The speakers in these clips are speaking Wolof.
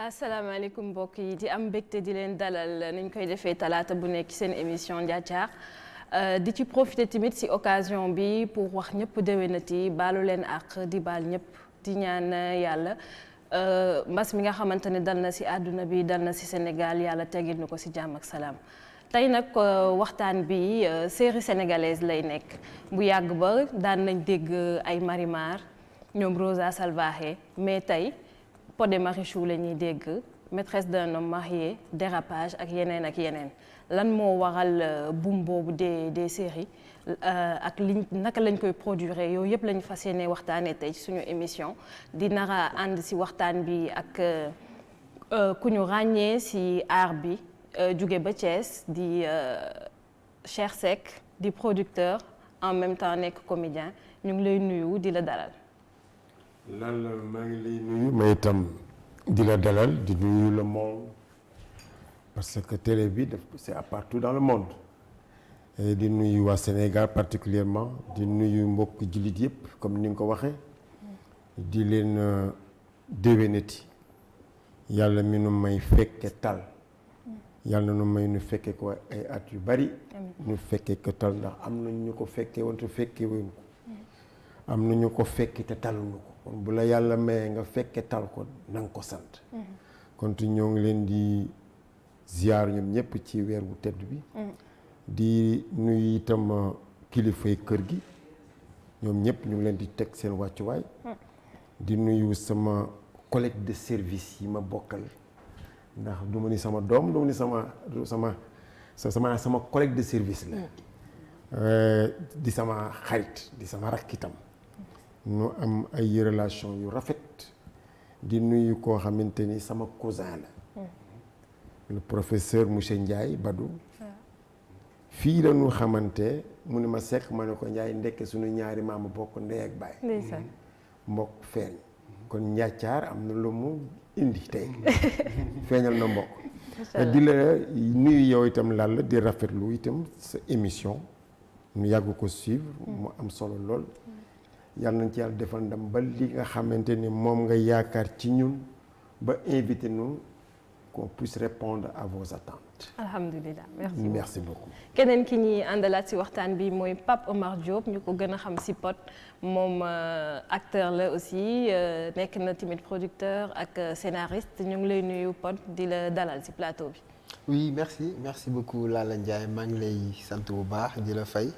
asalaamaaleykum mbokk yi di am mbégte di leen dalal niñ koy defee talaata bu nekk seen émission Njaacaar di ci profiter tamit ci occasion bi pour wax ñëpp déwénati baalu leen ak di baal ñëpp di ñaan yàlla mbas mi nga xamante ne dal na ci àdduna bi dal na ci Sénégal yàlla teggil ñu ko ci jàmm ak salaam. tey nag waxtaan bi série sénégalaise lay nekk bu yàgg ba daan nañ dégg ay Marimar ñoom Rosa Salvaje mais tey Pod et Marichou la ñuy dégg maîtresse d'un homme marié dérapage ak yeneen lan moo waral boom boobu des séries ak liñ naka lañ koy produire yooyu yëpp lañ fas yéene waxtaanee tey ci suñu émission di nara ànd ci waxtaan bi ak ku ñu ràññee ci art bi jóge ba Thiès di Cheikh Seck di producteur en même temps nekk comédien ñu ngi lay nuyu di la dalal. Lalla maa ngi lay nuyu may itam di la dalal di nuyu le monde parce que télé bi c'est partout dans le monde et di nuyu waa Sénégal particulièrement di nuyu mbokk jullit yëpp comme ni nga ko waxee di leen déwénati yàlla mi nu may fekke tal yàlla nu may nu fekke ko ay at yu bari nu fekke ko tal ndax am na ñu ko fekke woon te fekke wuñ ko am na ñu ko fekke te taluñu ko kon bu la yàlla mayee nga fekke tal ko na nga ko sant kon ñoo ngi leen di ziar ñoom ñëpp ci weer bu tedd bi di nuyu itam kilifay kër gi ñoom ñëpp ñu ngi leen di teg seen wàccuwaay di nuyu sama collègue de service yi ma bokkal ndax du ma ni sama doom du ma ni sama collègue de service la di sama xarit di sama rakk itam ñu am ay relation yu rafet di nuyu koo xamante ni sama cousin la le professeur monsieur Ndiaye Badou fii la ñu xamante mu ne ma Seck ma ne ko Ndiaye ndekk suñu ñaari maama bokk ndey ak baay mbokk feeñ kon Njaacaar am na lu mu indi tey feeñal na mbokk di la nuyu yow itam Lalla di rafetlu itam sa émission ñu yàgg ko suivre mu am solo lool yàlla nañ ci yàlla defal ndam ba li nga xamante ni moom nga yaakaar ci ñun ba invité nous qu'on puisse répondre à vos attentes. alhamdulilah merci beaucoup. keneen ki ñuy àndalaat ci waxtaan bi mooy Pape Omar Diop ñu ko gën a xam ci Pod moom acteur la aussi nekk na tamit producteur ak scénariste ñu ngi lay nuyu Pod di la dalal ci plateau bi. oui merci beaucoup Lalla Ndiaye maa ngi lay sant bu baax di la fay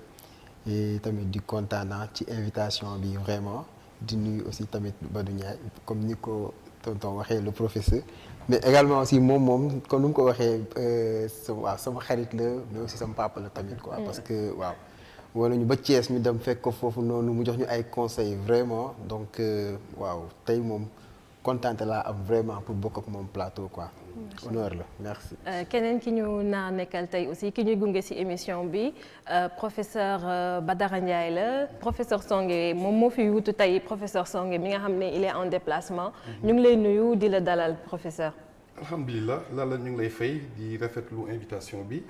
et tamit di kontaan ci invitation bi vraiment di nuyu aussi tamit Badou Ndiaye comme ni ko tonton waxee le professeur mais également aussi moom comme ni mu ko waxee sama xarit la mais aussi sama papa la tamit quoi parce que waaw wala ñu ba Thiès ñu dem fekk ko foofu noonu mu jox ñu ay conseils vraiment donc waaw tey moom kontaan laa am vraiment pour bokk ak moom plateau quoi. honneur la merci. keneen ki ñu naa nekkal tey aussi ki ñuy gunge ci émission bi professeur Badara Ndiaye la professeur Songué moom moo fi wutu tey professeur Songué mi nga xam ne il est en déplacement. ñu ngi lay nuyu di la dalal professeur. alhamdulilah Lalla ñu ngi lay fay di rafetlu invitation bi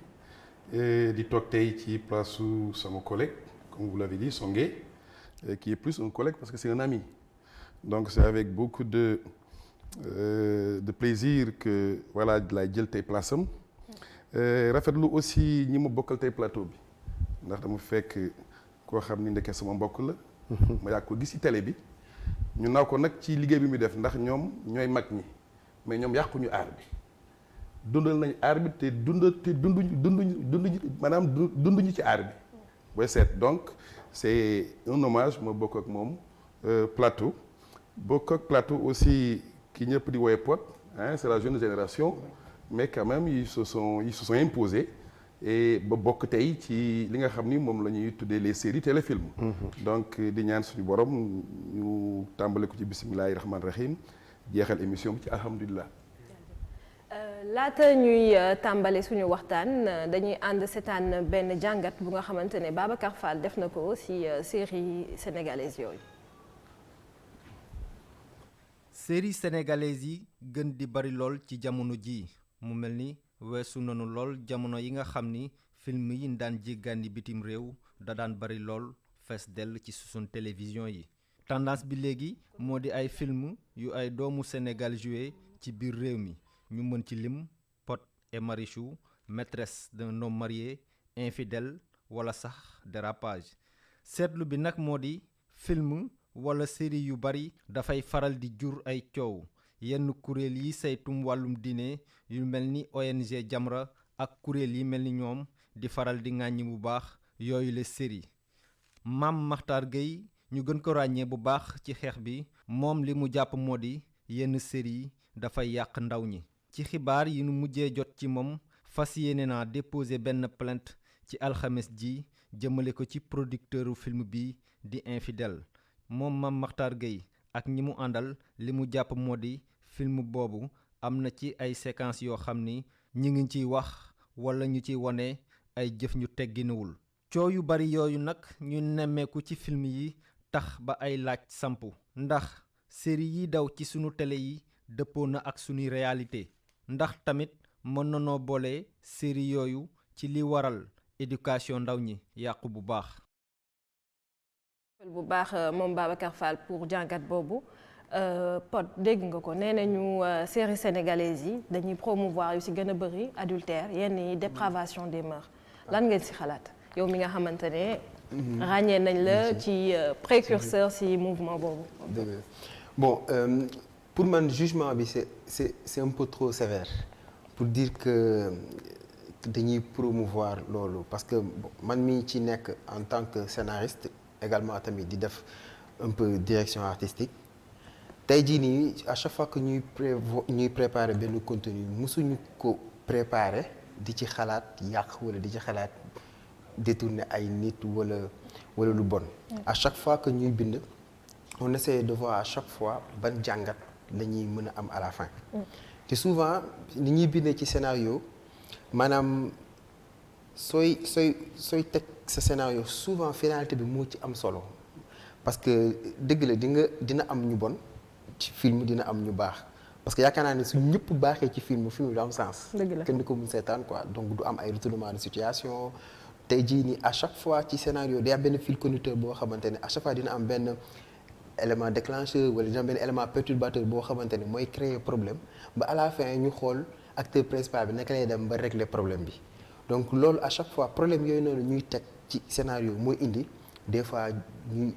di toog tey ci place su sama collègue comme vous l'avez dit Songué qui est plus un collègue parce que c'est un ami. Donc c'est avec beaucoup de plaisir que voilà lay jël tey place am rafetlu aussi ñi ma bokkal tey plateau bi ndax dama fekk koo xam ni ndeke sama mbokk la. ma yàgg ko gis ci télé bi. ñu naaw ko nag ci liggéey bi muy def ndax ñoom ñooy mag ñi mais ñoom yàquñu aar bi dundal nañ aar bi te dunduñu maanaam dunduñu ci aar bi. booy seet donc c'est un hommage ma bokk ak moom plateau. bokk ak plateau aussi ki ñëpp di woowee Pod c'est la jeune génération mais quand même ils se sont imposés et ba bokk tey ci li nga xam ni moom la ñuy tuddee les séries téléfilms. donc di ñaan suñu borom ñu tàmbale ko ci bismillahi rahmaani rahim jeexal émission bi ci alhamdulilah. laata ñuy tàmbale suñu waxtaan dañuy ànd seetaan benn jàngat bu nga xamante ne Babacar Fall def na ko ci série sénégalaise yooyu. série sénégalaise yi gën di bari lool ci jamono ji mu mel ni weesu nanu lool jamono yi nga xam ni film yi daan jéggaani bitim réew da daan bari lool fees dell ci suñu télévision yi tendance bi léegi moo di ay film yu ay doomu Sénégal joué ci biir réew mi ñu mën ci lim Pod et Marichou, Maîtresse d'un homme marié, Infidèle wala sax Dérapage. seetlu bi nag moo di film wala série yu bari dafay faral di jur ay coow yenn kuréel yi saytum wàllum diine yu mel ni ONG Jamra ak kuréel yi mel ni ñoom di faral di ŋàññi bu baax yooyu la série. Mame Makhtar Gueye ñu gën ko ràññee bu baax ci xeex bi moom li mu jàpp moo di yenn série yi dafay yàq ndaw ñi. ci xibaar yi nu mujjee jot ci moom fas yéene naa déposer benn plainte ci alxames ji jëmale ko ci producteuru film bi di Infidèle. moom Mame Makhtar Gueye ak ñi mu àndal li mu jàpp moo di film boobu am na ci ay séquences yoo xam ni ñi ngi ciy wax wala ñu ciy wone ay jëf ñu tegginuwul. coow yu bari yooyu nag ñu nemmeeku ci film yi tax ba ay laaj sampu ndax série yi daw ci sunu télé yi dëppoo na ak sunuy réalité ndax tamit mën nanoo boole série yooyu ci li waral éducation ndaw ñi yàqu bu baax. bu baax moom Babacar Fall pour jàngat boobu Pod dégg nga ko nee nañu série sénégalaise yi dañuy promouvoir yu ci gën a bëri adultère yenn yi dépravation des mœurs lan ngeen ci xalaat yow mi nga xamante ne ràññee nañ la ci précurseur ci mouvement boobu. Bon pour man jugement bi c'est un peu trop sévère pour dire que dañuy promouvoir loolu parce que man mi ci nekk en tant que scénariste également tamit di def un peu direction artistique tey jii nii à chaque fois que ñuy préparer benn contenu mësuñu ko préparer di ci xalaat yàq wala di ci xalaat détourner ay nit wala lu bon. À chaque fois que ñuy bind on essaie de voir à chaque fois ban jàngat la ñuy mën a am à la fin. te souvent li ñuy bindee ci scénario maanaam sooy teg sa scénario souvent finalité bi moo ci am solo parce que dëgg la dina am ñu bon ci film dina am ñu baax parce que yaakaar naa ne su ñëpp baaxee ci film du am sens. kenn du ko mun seetaan quoi donc du am ay retournement de situation. tey jii nii à chaque fois ci scénario day am benn fil conducteur boo xamante ne à chaque fois dina am benn élément déclencheur wala dina am benn élément perturbateur boo xamante ne mooy créer problème ba à la fin ñu xool acteur principal bi naka lay dem ba régler problème bi. donc loolu à chaque fois problème yooyu noonu ñuy teg ci scénario mooy indi des fois ñuy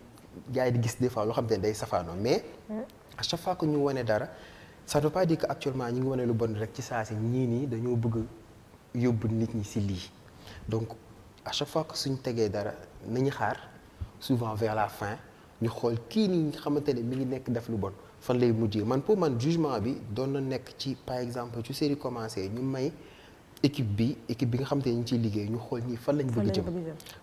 jaay di gis des fois loo xamante ne day safaanoo mais à chaque fois que ñu wane dara ça ne veut pas dire que actuellement ñu ngi wane lu bon rek ci saa si ñii nii dañoo bëgg yóbbu nit ñi si lii donc. À chaque fois que suñ tegee dara nañu xaar souvent vers la fin ñu xool kii nii nga xamante ne mi ngi nekk def lu bon fan lay mujjee man pour man jugement bi doon na nekk ci par exemple ci série commencé ñu may équipe bi nga xamante ne ñu ciy liggéey ñu xool ñii fan lañ bëgg jëm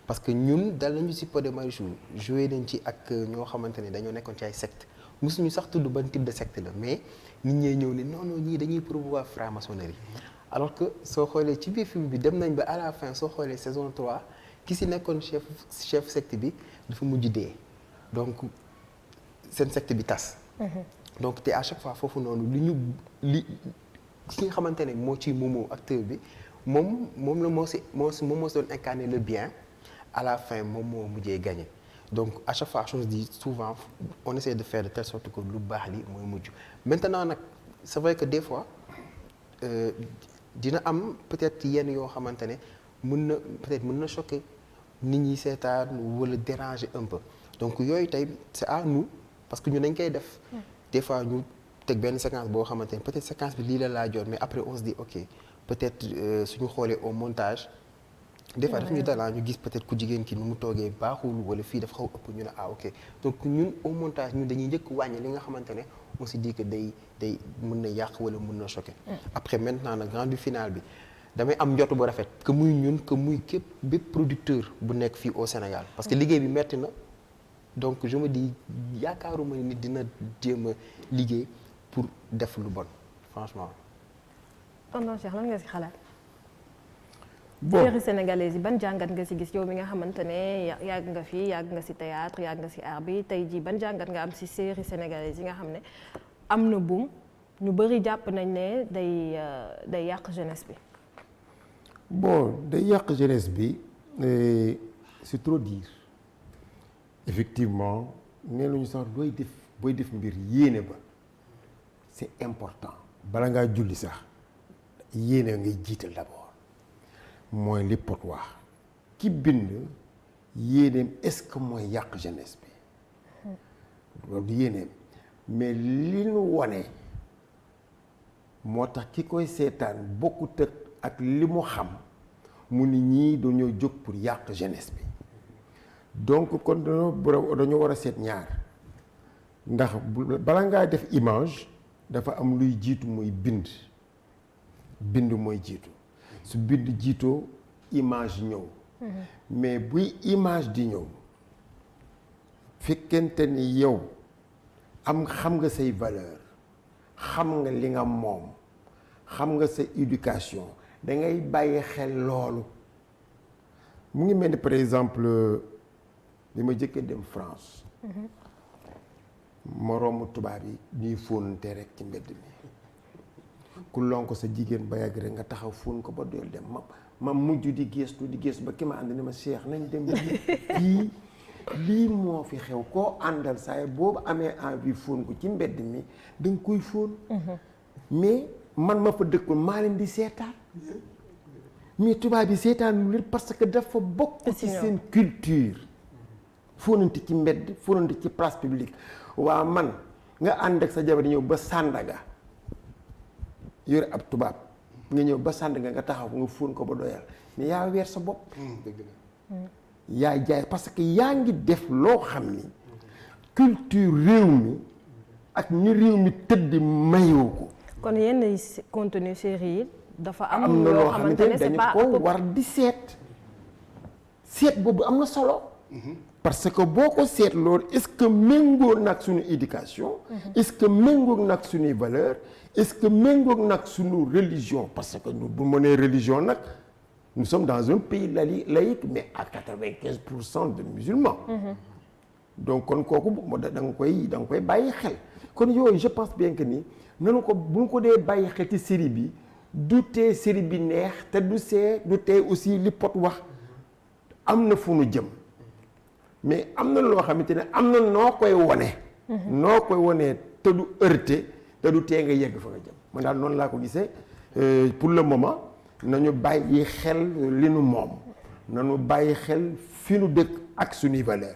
parce que ñun dal nañu ci Pod et Marichou joué nañ ci ak ñoo xamante ne dañoo nekkoon ci ay secte mosuñu sax tudd ban type de secte la mais nit ñee ñëw ne non ñii dañuy promouvoir franc-maçonnerie alors que soo xoolee ci biir film bi dem nañ ba à la fin soo xoolee saison 3 ki si nekkoon chef secte bi dafa mujj dee donc seen secte bi tas. donc te à chaque fois foofu noonu li ki nga xamante ne moo ci moomoo acteur bi moom la moo si doon incarner le bien à la fin moom moo mujjee gagné donc à chaque fois chose dit souvent on essaie de faire de telle sorte que lu baax li mooy mujj maintenant nag c'est vrai que des fois. Dina am peut-être yenn yoo xamante ne mën na choquer nit ñi seetaan wala déranger un peu donc yooyu tey c'est à nous parce que ñu dañ koy def des fois ñu teg benn séquence boo xamante ne peut-être séquence bi lii la laajoon mais après on se dit ok peut-être suñu xoolee au montage des fois daf ñu dalaa ñu gis peut-être ku jigéen ki nu mu toogee baaxul wala fii dafa xaw ëpp ñu ne ok donc ñun au montage ñun dañuy njëkk wàññi li nga xamante ne on se dit que day mën na yàq wala mën na choquer. Après maintenant nag rendu final bi damay am njort bu rafet que muy ñun que muy bépp producteur bu nekk fii au Sénégal parce que liggéey bi metti na donc je me dis yaakaaruma nit dina jéem a liggéey pour def lu bon franchement. tonton Cheikh lan nga ci xalaat. bon série sénégalaise yi ban jàngat nga ci gis yow mi nga xamante ne yàgg nga ci théâtre yàgg nga ci art bi tey jii ban jàngat nga am ci série sénégalaise yi nga xam ne am na boom ñu bëri jàpp nañ ne day yàq jeunesse bi. bon day yàq jeunesse bi c'est trop dire effectivement nee nañu sax booy def mbir yéene ba c'est important bala ngaa julli sax yéene ngay jiital d'abord mooy li pot wax ki bind yéeneem est-ce que mooy yàq jeunesse bi loolu yéeneem mais li nu wone moo tax ki koy seetaan bokkut ak li mu xam mu ni ñii dañoo jóg pour yàq jeunesse bi donc kon dañoo war a seet ñaar ndax bala ngaa def image dafa am luy jiitu muy bind mooy jiitu su bind jiitoo image ñëw mais buy image di ñëw fekkente ni yow xam nga say valeur xam nga li nga moom xam nga sa éducation da ngay bàyyi xel loolu mu ngi mel ni par exemple li ma jëkkee dem France moroomu tubaab yi ñuy fóonante rek ci mbedd mi ku lonk sa jigéen ba yàgg rek nga taxaw fóon ko ba doyal dem ma mujj di gestu ba ki ma ànd ne ma Cheikh nañ dem fii lii moo fi xew koo àndal saa boobu amee envie fóon ko ci mbedd mi da nga koy fóon mais man ma fa dëkkoon maa leen di seetaan mais tubaab yi seetaan lu leen parce que dafa bokk ci seen culture fóonante ci mbedd fóonante ci place publique waa man nga ànd ak sa jabar ñëw ba Sandaga yore ab tubaab nga ñëw ba Sandaga nga taxaw nga fóon ko ba doyal mais yaa weer sa bopp yaa jaay parce que yaa ngi def loo xam ni culture réew mi ak ni réew mi tëdd mayoo ko kon yenn contenu série yi dafa am na loo xamante ne dañu ko war di seet boobu am na solo parce que boo ko seet loolu est-ce que méngóo nag suñu éducation est-ce que méngóo nag suñuy valeur est-ce que méngóo nag suñu religion parce que bu mënee religion nag nous sommes dans un pays laïque mais à 95% de musulmans donc kon kooku da nga koy bàyyi xel kon yooyu je pense bien que ni nanu ko bu ñu ko dee bàyyi xel ci série bi du tee série bi neex te du tee aussi li pot wax am na fu nu jëm mais am na loo xamante ne am na noo koy wonee te du heurté te du tee nga yegg fa nga jëm man daal noonu laa ko gisee pour le moment nañu bàyyi xel li nu moom nañu bàyyi xel fi nu dëkk ak suñuy valeur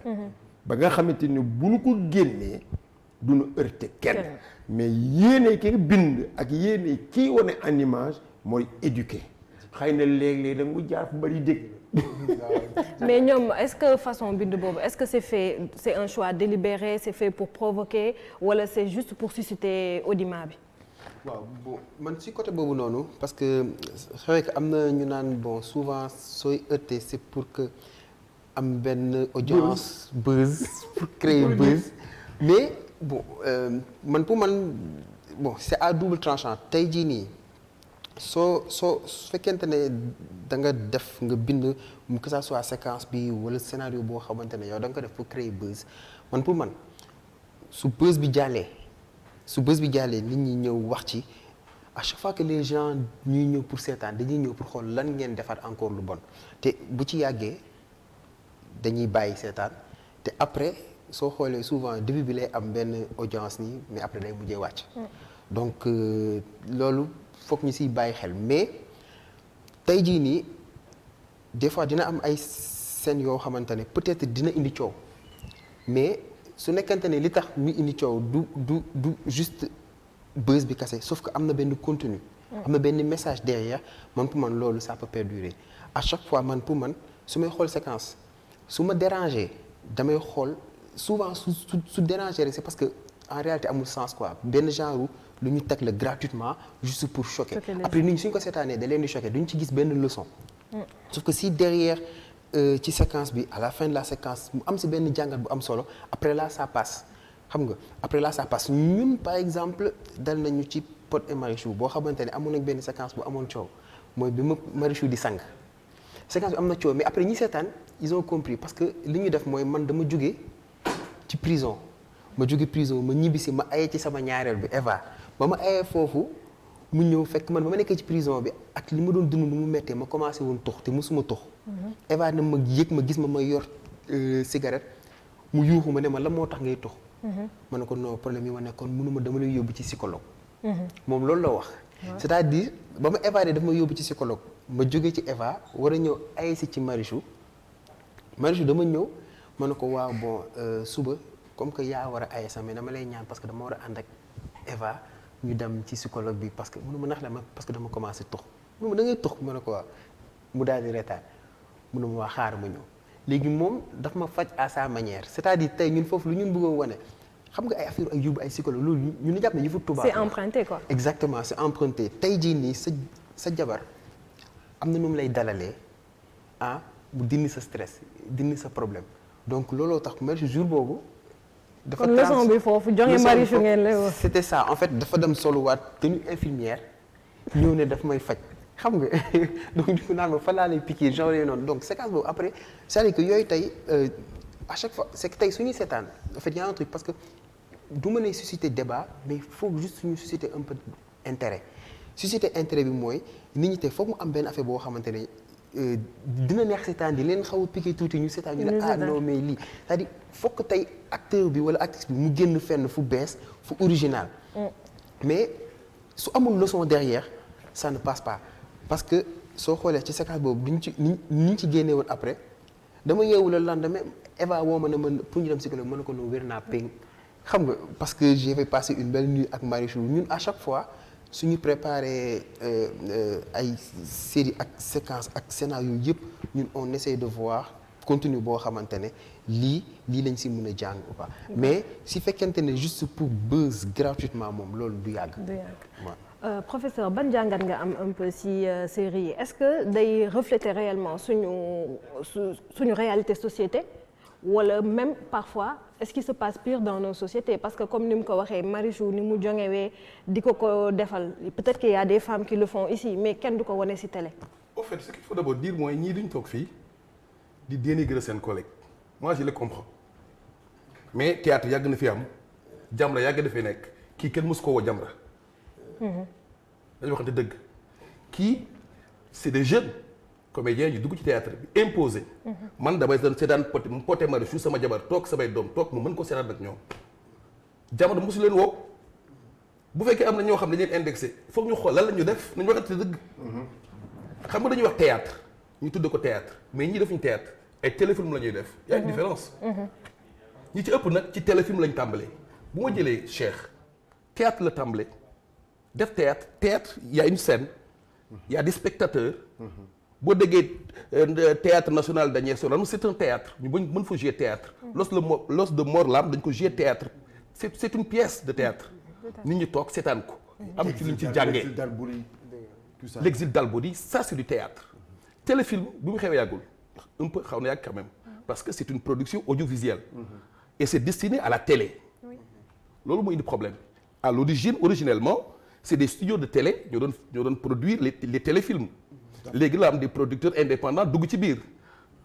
ba nga xamante ni bu nu ko génnee du nu heurté kenn mais yéene ki bind ak yéene kii wane en image mooy éduquer xëy na léeg-léeg da nga mu jaar fu bari dégg mais ñoom est-ce que façon bind boobu est-ce que c'est un choix délibéré c'est fait pour provoquer wala c'est juste pour susciter audimat bi waaw bon man ci côté boobu noonu parce que c'est vrai que am na ñu naan bon souvent sooy heurté c'est pour que am benn audience buzz pour créer buzz mais bon man pour man bon c'est à double tranchant tey jii nii soo fekkente ne da nga def nga bind que ça soit séquence bi wala scénario boo xamante ne yow da nga ko def pour créer buzz man pour man su buzz bi jàllee nit ñi ñëw wax ci à chaque fois que les gens ñuy ñëw pour seetaan dañuy ñëw pour xool lan ngeen defaat encore lu bon te bu ci yàggee dañuy bàyyi seetaan te après soo xoolee souvent début bi lay am benn audience nii mais après day mujjee wàcc. donc loolu foog ñu siy bàyyi xel mais tey jii nii des fois dina am ay scènes yoo xamante ne peut-être dina indi coow mais su nekkante ne li tax mu indi coow du juste buzz bi kase sauf que am na benn contenu. am na benn message derrière man pour man loolu ça peut perdurer à chaque fois man pour man su may xool séquence su ma déranger damay xool souvent su déranger rek c'est parce que en réalité amul sens quoi benn genre lu ñu teg la gratuitement juste pour choquer après nit ñi suñ ko seetaanee da leen di choquer duñ ci gis benn leçon. sauf que si derrière ci séquence bi à la fin de la séquence mu am si benn jàngat bu am solo après là ça passe xam nga après là ça passe ñun par exemple dal nañu ci Pod et Marichou boo xamante ne amoon nañ benn séquence bu amoon coow mooy bi ma Marichou di sang séquence bi am na coow mais après ñi seetaan ils ont compris parce que li ñu def mooy man dama jóge ci prison ma ñibbisi ma ayee ci sama ñaareel bi Eva ba ma ayee foofu mu ñëw fekk man ba ma nekkee ci prison bi ak li ma doon dund nu mu méttee ma commencé woon tux te mosuma tux. Eva na ma yëg ma gis ma yor cigarette mu yuuxu ma ne ma la moo tax ngay tux. ma ne ko non problème yi ma nekkoon mënuma dama lay yóbbu ci psychologue moom loolu la wax. c'est-à-dire ba ma évadé daf ma yóbbu ci psychologue ma jóge ci Eva war a ñëw ayesi ci Marichou dama ñëw ma ne ko waaw bon suba comme que yaa war a ayesa mais dama lay ñaan parce que dama war a ànd ak Eva ñu dem ci psychologue bi parce que mënu ma nax dama parce que dama commencé tux mënu ma da ngay tux ma ne ko waaw mu daal di retaan mënu ma waa xaar ma ñëw léegi moom daf ma faj à sa manière c'est-à-dire tey ñun foofu lu ñun bëggoon wane xam nga ay affaire ay yóbbu ay psychologue loolu ñu ni jàpp ne yëfu tubaab c'est emprunté quoi. exactement c'est emprunté tey jii nii sa jabar am na nu mu lay dalalee mu dindi sa stress dindi sa problème donc looloo tax Marichou jour boobu. dafa kon leçon bi foofu jonge Marichou ngeen lay wax. c'était ça en fait dafa dem soluwaat tenue infirmière ñëw ne daf may faj xam nga donc du coup naan ma fa laa lay piquer genre yooyu noonu donc séquence boobu après c'est-à-dire que yooyu tey à chaque fois c'est que tey suñuy seetaan en fait y a un truc parce que du mën a susciter débat mais il faut juste suñu susciter un peu intérêt susciter intérêt bi mooy nit ñi tey foog mu am benn affaire boo xamante ne dina neex seetaan di leen xaw a piqué tuuti ñu seetaan ñu ne non mais lii c'est-à-dire foog que tey acteur bi wala actrice bi mu génn fenn fu bees fu original mais su amul leçon derrière ça ne passe pas parce que soo xoolee ci séquence boobu duñ ci ñu ci génne woon après dama yeewu la lendemain Eva woo ma ne man pour ñu dem psychologue mën na ko noo wér naa péng xam nga parce que j'avais passé une belle nuit ak Marichou ñun à chaque fois suñu préparé ay série ak séquence ak scénario yëpp ñun on essaie de voir contenu boo xamante ne lii lañ si mën a jàng ou pas mais si fekkente ne juste pour buzz gratuitement moom loolu du yàgg. Professeur ban jàngat nga am un peu si série yi est-ce que day refléter réellement suñu réalité société wala même parfois est-ce qu'il se passe pire dans nos sociétés parce que comme ni mu ko waxee Marichou ni mu jongewee di ko defal peut-être qu'il y a des femmes qui le font ici mais kenn du ko wane ci télé. Au fait ce qu'il faut d'abord dire mooy ñii duñ toog fii di dénigrer seen collègue moi je le comprends mais théâtre yàgg na fi am Jamra yàgg na fi nekk kii kenn mësu ko woo Jamra. dañu waxante dëgg kii c'est des jeunes comédiens yu dugg ci théâtre bi imposé. man damay doon seetaan poté Marichou sama jabar toog samay doom toog mu mën ko seetaan ak ñoom Jamra mosu leen woo bu fekkee am na ñoo xam ne dañu leen indexé foog ñu xool lan la ñu def nañu waxante dëgg. xam nga dañuy wax théâtre ñu tudd ko théâtre mais ñii defuñu théâtre ay téléfilm la ñuy def. y a une différence. ñi ci ëpp nag ci téléfilm lañ tàmbalee bu ma jëlee Cheikh théâtre la tàmbalee. def théâtre il y a une scène il y a des spectateurs boo déggee théâtre national Daniel Sorano c'est un théâtre ñu bañ mën fa jouer théâtre l'os de Morlam dañ ko jouer théâtre c'est une pièce de théâtre nit ñi toog seetaan ko am ci luñ ci jàngee l'exil d'Albodi ça c'est du théâtre téléfilm bi mu xewee yàggul un peu xaw na yàgg quand même parce que c'est une production audiovisuelle et c'est destiné à la télé loolu mooy indi problème à l'origine originellement c'est des studios de télé ñoo doon produire les téléfilms léegi la am des producteurs indépendants dugg ci biir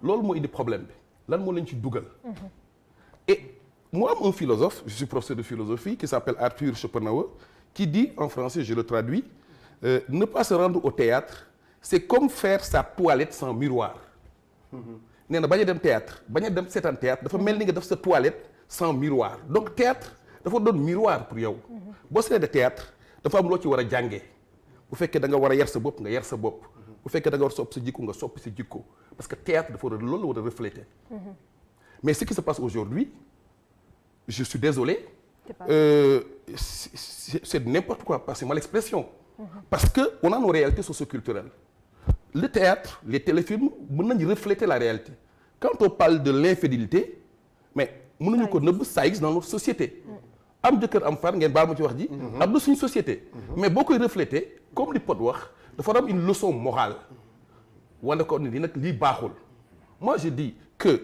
loolu moo indi problème bi lan moo leen ci dugal et moi am un philosophe je suis professeur de philosophie qui s'appelle Arthur Schopenhauer qui dit en français je le traduis ne pas se rendre au théâtre c'est comme faire sa toilette sans miroir nee na bañ a dem théâtre bañ a dem seetaan théâtre dafa mel ni nga def sa toilette sans miroir donc théâtre dafa doon miroir pour yow boo seetee de théâtre dafa am loo ci war a jàngee bu fekkee da nga war a yar sa bopp nga yar sa bopp bu fekkee da nga war a sopp sa jikko nga soppi sa jikko parce que théâtre dafa war a loolu la war a refléter mais ce qui se passe aujourd'hui je suis désolé c'est n'importe quoi passez-moi l'expression parce que on a nos réalités socioculturelles le théâtre les téléfilms mën nañu refléter la réalité quand on parle de l'infidélité mais mënuñu ko nëbb ça existe dans notre société am jëkkër am far ngeen baal ma ci wax ji am na suñu société mais boo koy refléter comme li Pod wax dafa am une leçon morale wane ko ni li nag lii baaxul moi je dis que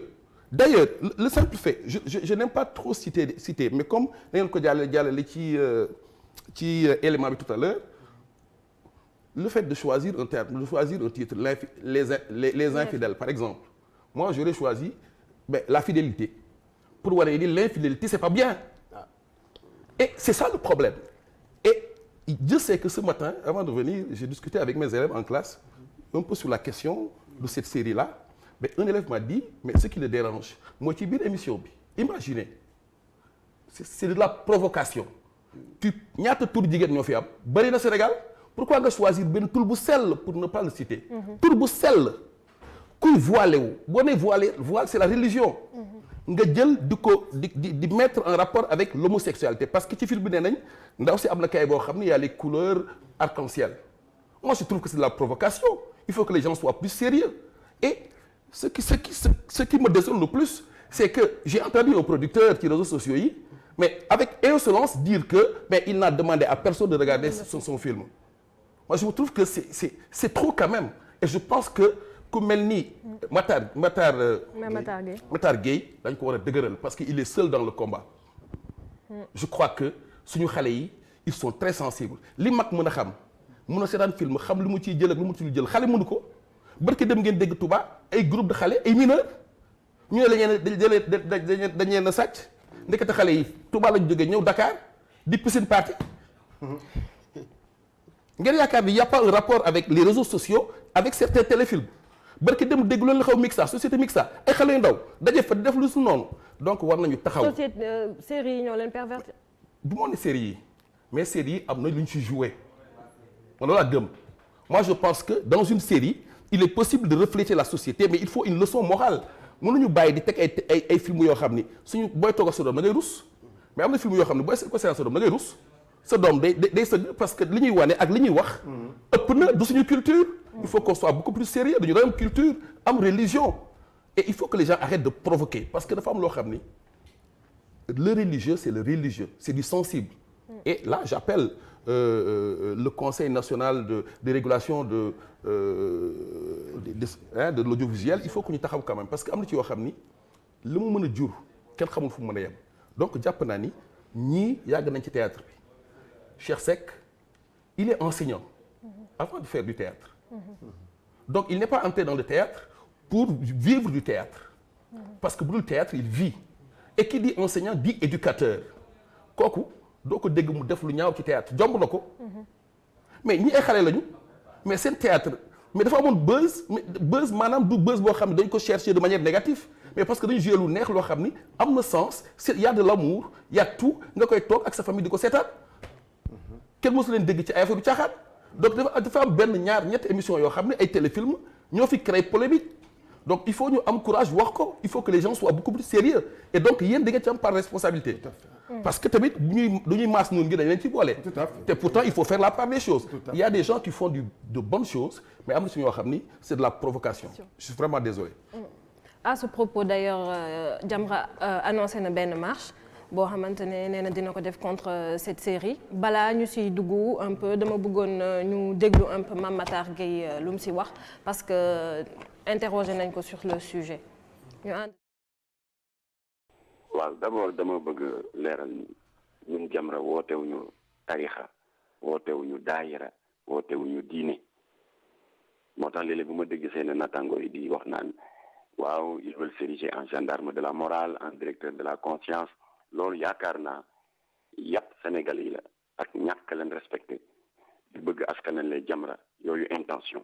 d'ailleurs le simple fait je n'aime pas trop citer mais comme da ngeen ko jàllale ci élément bi tout à l'heure le fait de choisir un terme de choisir un titre les infidèles par exemple moi j'aurais choisi la fidélité pour wane ni l'infidélité c'est pas bien et c'est ça le problème et je sais que ce matin avant de venir j'ai discuté avec mes élèves en classe un peu sur la question de cette série-là mais un élève m'a dit mais ce qui le dérange mooy ci biir émission bi imaginez c'est de la provocation ñaata tur jigéen ñoo fi am bëri na Sénégal pourquoi nga choisir benn tur bu sell pour ne pas le citer. tur bu sell kuy voilé wu boo nee voilé voile c'est la religion. nga jël di mettre en rapport avec l'homosexualité parce que ci film bi nee nañ ndaw si am na kay boo xam ne y a les couleurs arc-en-ciel. Moi je trouve que c'est de la provocation il faut que les gens soient plus sérieux et ce qui me désole le plus c'est que j'ai entendu un producteur ci réseaux sociaux yi mais avec insolence dire que mais il n'a demandé à personne de regarder son film. Moi je trouve que c'est trop quand même et je pense que ku mel ni Matar Gueye dañ ko war a dëgëral parce que il est seul dans le combat. Je crois que suñu xale yi ils sont très sensibles li mag mën a xam mën a seetaan film xam li mu ciy jël ak lu mu ciy jël xale mënu ko barke dem ngeen dégg Touba ay groupe de xale ay mineurs ñu ne la dañ leen a sàcc ndekete xale yi Touba lañ jógee ñëw Dakar di piscine party ngeen yaakaar ni y a pas un rapport avec les réseaux sociaux avec certains téléfilms barke dem dégg loolu la xaw Mixa société Mixa ay xale yu ndaw daje fa def lu su noonu donc war nañu taxaw. société série yi ñoo leen pervertir. du moo ne série yi mais série yi am na lu ñu ci joué man loolu laa gëm moi je pense que dans une série il est possible de refléter la société mais il faut une leçon morale mënuñu bàyyi di teg ay film yoo xam ni suñu booy toog a sa doom da ngay rus mais am na film yoo xam ne booy ko seetaan sa doom da ngay rus sa doom day sëgg parce que li ñuy wane ak li ñuy wax ëpp na du suñu culture il faut qu'on soit beaucoup plus sérieux dañu doon am culture am religion et il faut que les gens arrêtent de provoquer parce que dafa am loo xam ni le religieux c'est le religieux c'est du sensible et là j'appelle le Conseil national de régulation de l'audiovisuel il faut que ñu taxaw quand même parce que am na ci yoo xam ni li mu mën a jur kenn xamul fu mu mën a yem donc jàpp naa ni ñii yàgg nañ ci théâtre bi Cheikh Seck il est enseignant avant de faire du théâtre donc il n'est pas entré dans le théâtre pour vivre du théâtre parce que bu dul théâtre il vit et qui dit enseignant dit éducateur kooku doo ko dégg mu def lu ñaaw ci théâtre jomb na ko mais ñi ay xale lañu mais seen théâtre mais dafa amoon buzz maanaam du buzz boo xam ne dañ ko chercher de manière négative mais parce que dañu jouer lu neex loo xam ni am na sens c'est y a de l'amour y a tout nga koy toog ak sa famille di ko seetaan kenn mosu leen dégg ci ay affaire du caaxaan donc dafa am benn ñaar ñetti émission yoo xam ne ay téléfilm ñoo fi créé polémique donc il faut ñu am courage wax ko il faut que les gens soient beaucoup plus sérieux et donc yéen da ngeen ci am par responsabilité parce que tamit dañuy maas noonu ngi dañ leen ci boole te pourtant il faut faire la part des choses il y a des gens qui font de bonnes choses mais am na si ñoo xam ni c'est de la provocation je suis vraiment désolé à ce propos d'ailleurs Jamra annoncé na benn marche boo xamante ne nee na dina ko def contre cette série balaa ñu siy dugg un peu dama bëggoon ñu déglu un peu Mame Matar Gueye lu mu si wax parce que interrogé nañ ko sur le sujet ñu ànd. waaw d'abord dama bëgg leeral ni ñun Jamra wootewuñu tarixa wootewuñu daayira wootewuñu diine moo tax léeg-léeg bu ma dégg seen natango yi di wax naan waaw ils veulent s'ériger en gendarme de la morale en directeur de la conscience loolu yaakaar naa yàpp Sénégalais yi la ak ñàkk leen respecté di bëgg askanal lay Jamra yooyu intention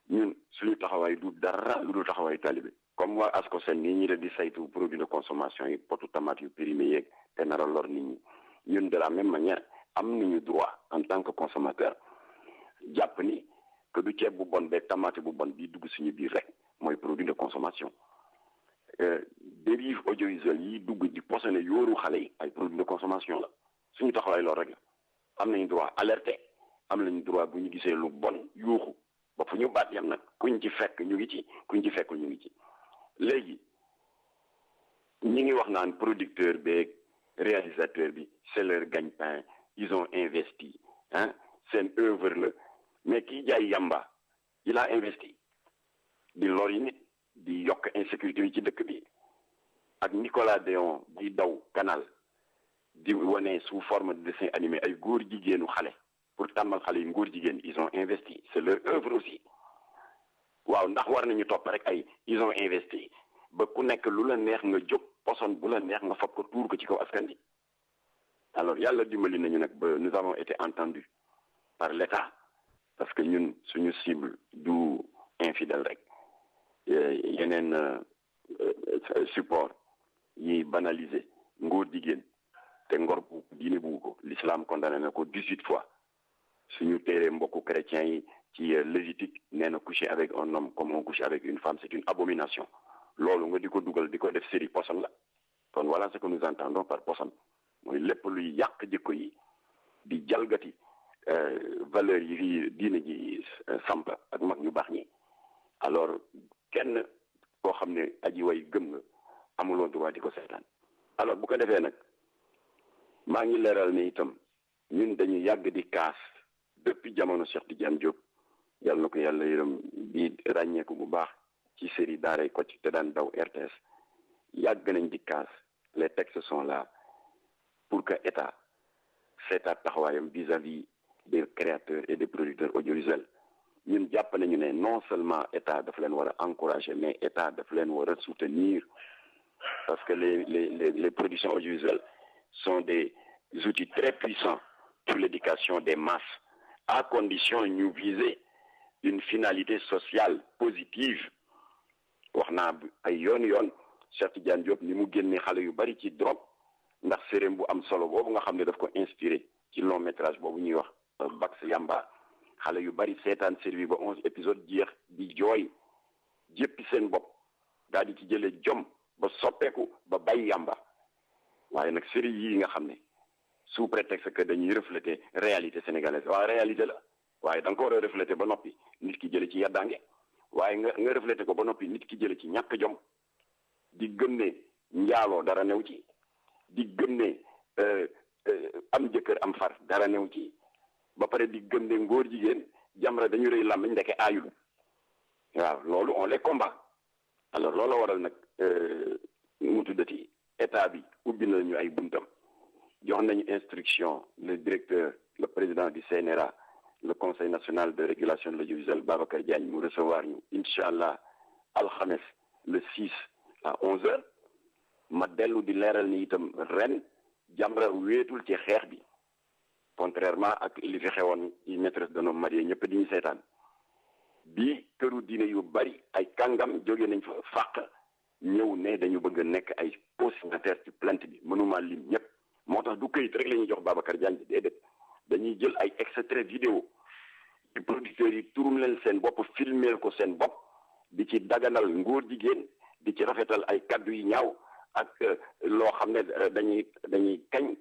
ñun suñu taxawaay du dara lu dul taxawaay talibé comme waa ASCOSEN nii ñi la di saytu produit de consommation yi potu tomate yu périmé yeeg te nar a lor nit ñi ñun de la même manière am nañu droit en tant que consommateur jàpp ni que du ceeb bu bon beeg tomate bu bon bii dugg suñu biir rek mooy produit de consommation dérive audiovisuelle yi dugg di posone yóoru xale yi ay produit de consommation la suñu taxawaay loolu rek la am nañu droit alerter am nañu droit bu ñu gisee lu bon yuuxu ba fu ñu baat yam nag kuñ ci fekk ñu ngi ci kuñ ci fekkul ñu ngi ci léegi ñi ngi wax naan producteur beeg réalisateur bi c'est leur gagne-pain ils ont investi hein seen œuvre la mais kii jaay yamba il a investi di lor yi nit di yokk insécurité yi ci dëkk bi ak Nicolas Déon di daw canal di wane sous forme de dessin animé ay góor jigéenu xale pour tàmmal xale yi ngóor jigéen ils ont investi c'est leur œuvre aussi waaw ndax war nañu topp rek ay ils ont investi ba ku nekk lu la neex nga jóg poson bu la neex nga fab ko tuur ko ci kaw askan bi alors yàlla dimbali nañu nag ba nous avons été entendus par l'État parce que ñun suñu cible du infidèle rek yeneen support yi banaliser ngóor jigéen te ngor bu diine bugg ko l'islam condamné na ko 18 fois suñu téere mbokku chrétiens yi ci Lévitique nee na coucher avec un homme comme on couche avec une femme c'est une abomination loolu nga di ko dugal di ko def série poson la kon voilà ce que nous entendons par poson mooy lépp luy yàq jikko yi di jalgati valeurs yi fi diine ji samp ak mag ñu baax ñi alors kenn koo xam ne aji way gëm nga amuloo droit di ko seetaan alors bu ko defee nag maa ngi leeral ne itam ñun dañu yàgg di kaas depuis jamono Cheikh Tidiane Diop yàlla na ko yàlla yërëm di ràññeeku bu baax ci série Daaray Kocc te daan daw RTS yàgg nañ di kaas les textes sont là pour que état seetaat taxawaayam vis-à-vis des créateurs et des producteurs audiovisuels ñun jàpp nañu ne non seulement état daf leen war a encourager mais état daf leen war a soutenir parce que les productions audiovisuelles sont des outils très puissants pour l'éducation des masses à condition ñu viser une finalité sociale positive wax naa ay yoon Cheikh Tidiane Diop ni mu génne xale yu bari ci drogue ndax séréem bu am solo boobu nga xam ne daf ko inspiré ci long métrage boobu ñuy wax Bax Yamba xale yu bari seetaan série ba 11 épisodes jeex di jooy jéppi seen bopp daal di ci jëlee jom ba soppeeku ba bay yamba waaye nag série yii nga xam ne sous prétexte que dañuy refléter réalité sénégalaise waaye réalité la waaye da nga ko war a refléter ba noppi nit ki jële ci yaddaange waaye nga refléter ko ba noppi nit ki jële ci ñàkk jom di gëm ne njaaloo dara new ci di gëm ne am jëkkër am far dara new ci ba pare di gëm ne ngóor jigéen Jamra dañu rëy làmmiñ ndeke aayul waaw loolu on les combat alors loolu waral nag mu tuddati état bi ubbi na ñu ay buntam jox nañu instruction le directeur le président du CNRA le conseil national de régulation de l'audiovisuel Babacar Diagne mu recevoir ñu incha allah alxames le 6 à 11h ma dellu di leeral ni itam ren Jamra wéetul ci xeex bi contrairement ak li fi xewoon ci maîtresse d'un homme marié ñëpp di ñu seetaan bi këru diine yu bari ay kàngam jóge nañ fa fàq ñëw ne dañu bëgg a nekk ay co-signataires ci plainte bi mënuma lim ñëpp moo tax du këyit rek la ñuy jox Babacar Diagne déedéet dañuy jël ay extrait vidéo ci producteurs yi turum leen seen bopp filmeel ko seen bopp di ci daganal ngóor jigéen di ci rafetal ay kaddu yu ñaaw ak loo xam ne dañuy kañ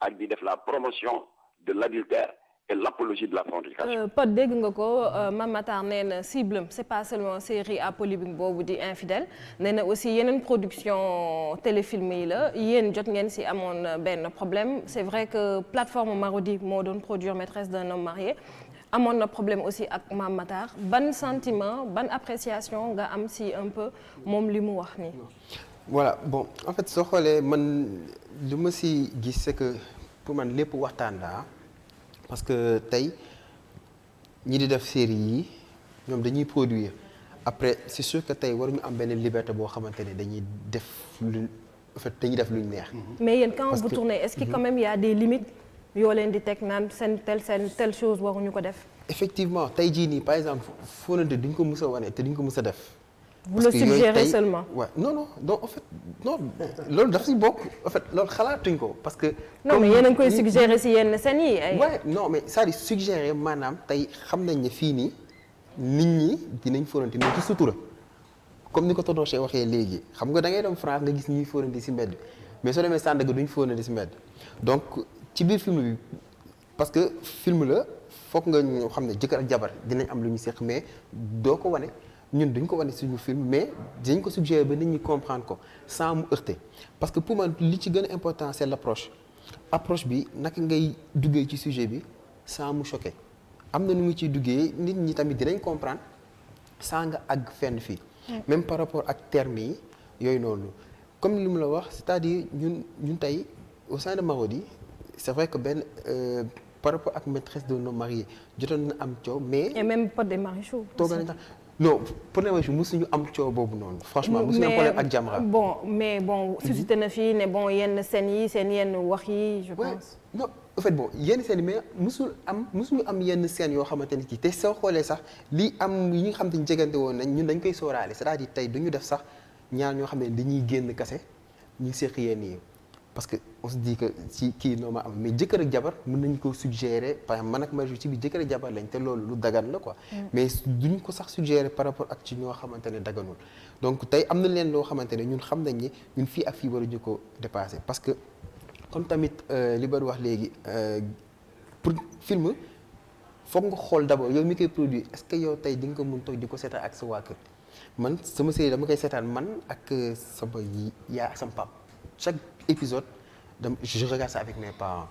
ak di def la promotion de l'adultère et l'apologie de la fornication. Pod dégg nga ko Mame Matar nee na cible c'est pas seulement série à polémique boobu di infidèle nee na aussi yeneen production téléfilm yi la yéen jot ngeen si amoon benn problème c'est vrai que plateforme Marodi moo doon produire maîtresse d'un homme marié amoon na problème aussi ak Mame Matar ban sentiment ban appréciation nga am si un peu moom li mu wax nii. voilà bon en fait soo xoolee man lu ma si gis c'est que pour man lépp waxtaan la parce que tey ñi di def série yi ñoom dañuy produire après c'est sûr que tey waruñu am benn liberté boo xamante ne dañuy def lu en fait dañuy def luñ neex. mais yéen quand vous tournez est-ce que quand même il y a des limites yoo leen di teg naan seen telle chose waruñu ko def. effectivement tey jii nii par exemple fóonante duñ ko mus a wane te duñ ko mus a def. vous le suggérez seulement. waaw non en fait non loolu daf si bokk en fait loolu xalaatuñ ko parce que. non mais yéen a ngi koy suggérer si yenn scènes yi ay. ouais non mais c'est-à-dire suggérer maanaam tey xam nañ ne fii nii nit ñi dinañ fóonante mais ci sutura comme ni ko tonton Cheikh waxee léegi xam nga da ngay dem France nga gis ñuy fóonante si mbedd mais soo demee Sandaga duñ fóonante si mbedd donc ci biir film bi parce que film la foog nga ñu xam ne jëkkër ak jabar dinañ am lu ñu seq mais doo ko wane. ñun duñ ko wane suñu film mais dinañ ko suggérer ba nit ñi comprendre ko sans mu heurter parce que pour man li ci gën a important c'est l'approche bi naka ngay duggee ci sujet bi sans mu choquer am na nu mu ciy duggee nit ñi tamit dinañ comprendre sans nga àgg fenn fii. même par rapport ak termes yi yooyu noonu comme li mu la wax c'est-à-dire ñun tey au sein de Marodi c'est vrai que benn par rapport ak maîtresse d'un homme marié jotoon na am coow mais. et même Pod et Marichou. non pour ne ma si musuñu am coow boobu noonu. franchement musuñu am problème ak Jamra. bon suscité na fii ne bon yenn scènes yi seen yenn wax yi je pense. non en fait bon yenn scènes yi mais musuñu am yenn scènes yoo xamante ni te soo xoolee sax li am yi nga xam te ñu jegante woon nañ ñun dañ koy sóoraale c'est-à-dire tey duñu def sax ñaar ñoo xam ne dañuy génn kase ñu seq yenn yi parce que on se dit que ci kii noo ma am mais jëkkër ak jabar mën nañu ko suggérer par exemple man ak Marichou ci biir jëkkër ak jabar lañ te loolu lu dagan la quoi. mais duñ ko sax suggérer par rapport ak ci ñoo xamante ne daganul donc tey am na leen loo xamante ne ñun xam nañ ne ñun fii ak fii waruñu ko dépasser parce que comme tamit li bari wax léegi pour film foog nga xool d'abord yow mi koy produire est-ce que yow tey di nga ko mën toog di ko seetaan ak sa waa kër man sama série dama koy seetaan man ak sama yaa ak sama pap chaque épisode je regarde ça avec mes parents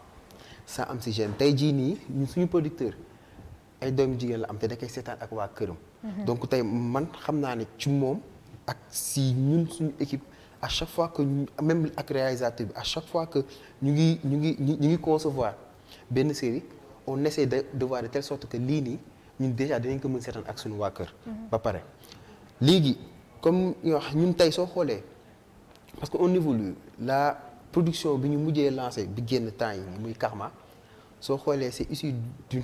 ça am si gêne tey jii nii ñun suñu producteur ay doomu jigéen la am te da koy seetaan ak waa këram. donc tey man xam naa ne ci moom ak si ñun suñu équipe à chaque fois que même ak réalisateur bi à chaque fois que ñu ngi concevoir benn série on essaie de voir de telle sorte que lii nii ñun déjà dinañ ko mën seetaan ak suñu waa kër. ba pare léegi comme ñun tey soo xoolee parce que on évolue la production bi ñu mujjee lancé bi génn temps yi muy Karma soo xoolee c'est issu d'une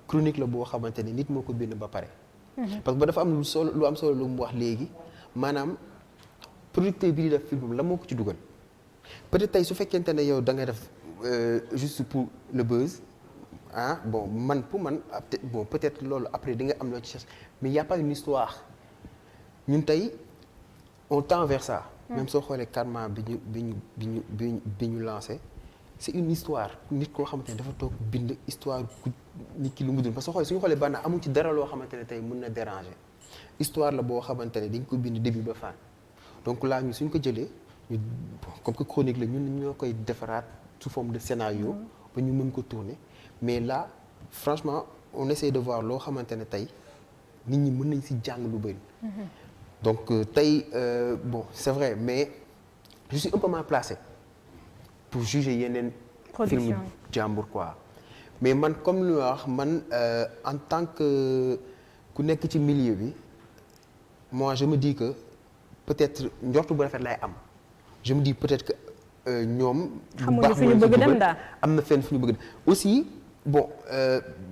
chronique la boo xamante ne nit moo ko bind ba pare. parce que ba dafa am lu am solo lu mu wax léegi maanaam producteur bi di def film la moo ko ci dugal peut-être tey su fekkente ne yow da ngay def juste pour le buzz bon man pour man bon peut-être loolu après di nga am loo ci cherche mais y a pas une histoire ñun tey on tend vers ça. même soo xoolee Karma bi ñu lancé c'est une histoire nit koo xamante ne dafa toog bind histoire ku nit ki lu mu dund parce que xoolee suñu xoolee bànn amul ci dara loo xamante ne tey mën na déranger histoire la boo xamante ne dañ ko bind début ba fin donc là ñu suñ ko jëlee ñu comme que chronique la ñun ñoo koy defaraat sous forme de scénario ba ñu mën ko tourner mais là franchement on essaie de voir loo xamante ne tey nit ñi mën nañ ci jàng lu bari. donc tey bon c'est vrai mais je suis un peu mal placé pour juger yeneen film jàmbur quoi mais man comme lu wax man en tant que ku nekk ci milieu bi moi je me dis que peut-être njortu bu rafet lay am je me dis peut-être que ñoom xamuñu fi ñu bëgg dem daal am na fenn fu ñu bëgg dem aussi bon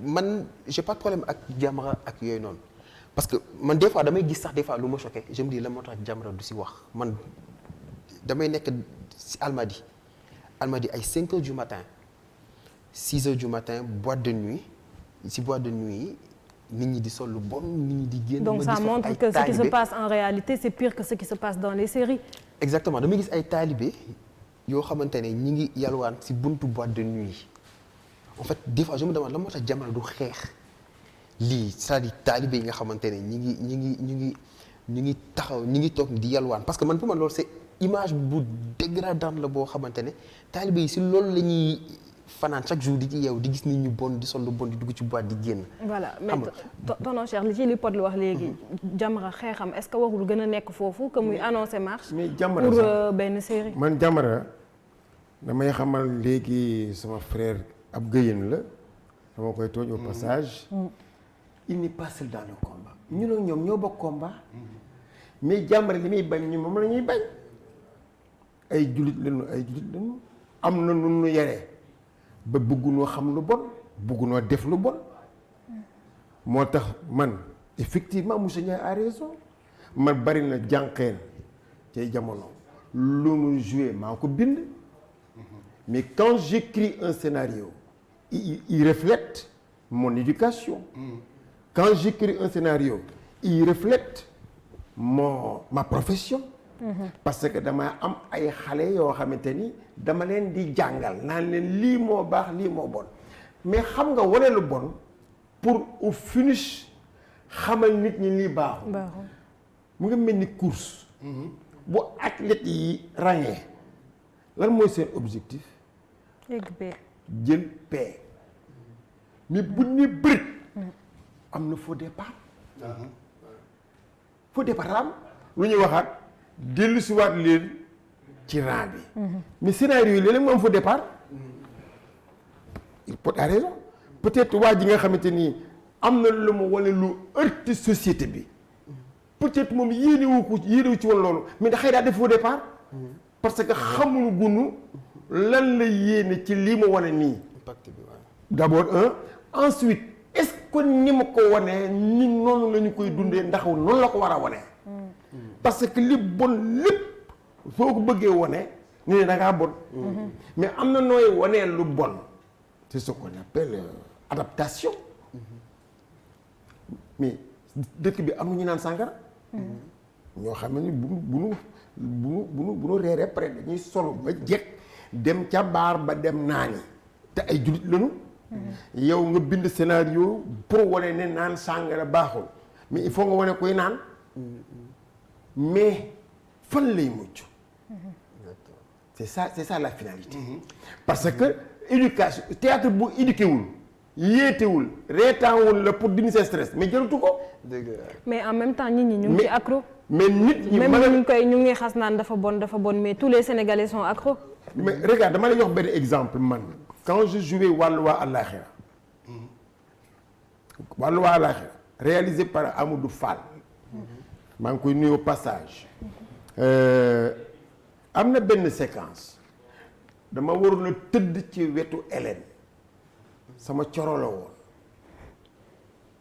man j'ai pas de problème ak Jamra ak yooyu noonu parce que man des fois damay gis sax des fois lu ma choqué je me dis la moo tax Jamra du si wax man damay nekk si Almadies ay 5 heures du matin 6 heures du matin boîte de nuit si boîte de nuit nit ñi di sol lu bon nit ñi di génn. donc ça montre que ce qui se passe en réalité c'est pire que ce qui se passe dans les séries. exactement damay gis ay taalibe yoo xamante ne ñi ngi yalwaan si buntu boîte de nuit en fait des fois je me demande la moo tax Jamra du xeex lii c'est-à-dire taalibe yi nga xamante ne ñi ngi taxaw ñi ngi toog di yalwaan parce que man pour man loolu c'est image bu dégradante la boo xamante ne taalibe yi si loolu la ñuy fanaan chaque jour di ci yeew di gis nit ñu bon di sol lu bon di dugg ci boîte di génn. voilà mais tonton Cheikh li ci li Pod lu wax léegi. Jamra xeexam est-ce que warul gën a nekk foofu que muy annoncer marche. mais Jamra pour benn série. man Jamra damay xamal léegi sama frère ab Guèyeen la dama koy tooñ au passage. il n'est pas seul dans le combat. ñun ak ñoom ñoo bokk combat. mais Jamra li muy bañ ñu moom la ñuy bañ. ay jullit lañu am na nu nu yaree ba bëggunoo xam lu bon bëggunoo def lu bon moo tax man effectivement monsieur Ndiaye a raison man bari na jànqeen cay jamono lu mu joué maa ko bind mais quand j'écris un scénario il reflète mon éducation quand j'écris un scénario il reflète ma profession. parce que dama am ay xale yoo xamante ni dama leen di jàngal naan leen lii moo baax lii moo bon mais xam nga wane lu bon pour au finish xamal nit ñi lii baaxul. mu ngi mel ni course. bu athlètes yi ràññee lan mooy seen objectif. jël paie mais bu ni bërit am na faux départ. faux départ am lu ñuy waxaat. dellu si waat leen ci rang bi. mais scénario yi léeg-léeg mu am faux départ. il peut avoir raison peut-être waa ji nga xamante ni am na lu mu wala lu heurte société bi peut-être moom yéenewu ci woon loolu mais da xëy daa def faux départ. parce que xamul gunu lan la yéene ci lii mu wane nii. impact bi waaw. d'abord ensuite est-ce que ni ma ko wanee ni noonu la ñu koy dundee ndax noonu la ko war a wane. parce que li bon lépp soo ko bëggee wane ñu ne da ngaa bon. mais am na nooy wanee lu bon. c'est ce qu'on appelle adaptation. mais dëkk bi am na ñu naan sàngara. ñoo xam ne bu nu reeree pare dañuy solo ba jekk dem ca baar ba dem naani te ay jullit lañu. yow nga bind scénario pour wane ne naan sàngara baaxul mais il faut nga wane koy naan. mais fan lay mujj. c'est ça la finalité. parce que éducation théâtre bu éduqué wul yéetewul reetaanwul la pour dindi stress mais jëlatu ko. mais en même temps nit ñi ñu ngi ci accro. mais nit ñi même ñu ngi xas naan dafa bon mais tous les Sénégalais sont accros. mais regarde dama lay jox benn exemple man quand je jouais Wàllu waa àllaaxira Wàllu waa àllaaxira réalisé par Amadou Fall. maa ngi koy nuyu au passage. am na benn séquence dama waroon a tëdd ci wetu Hélène sama coro la woon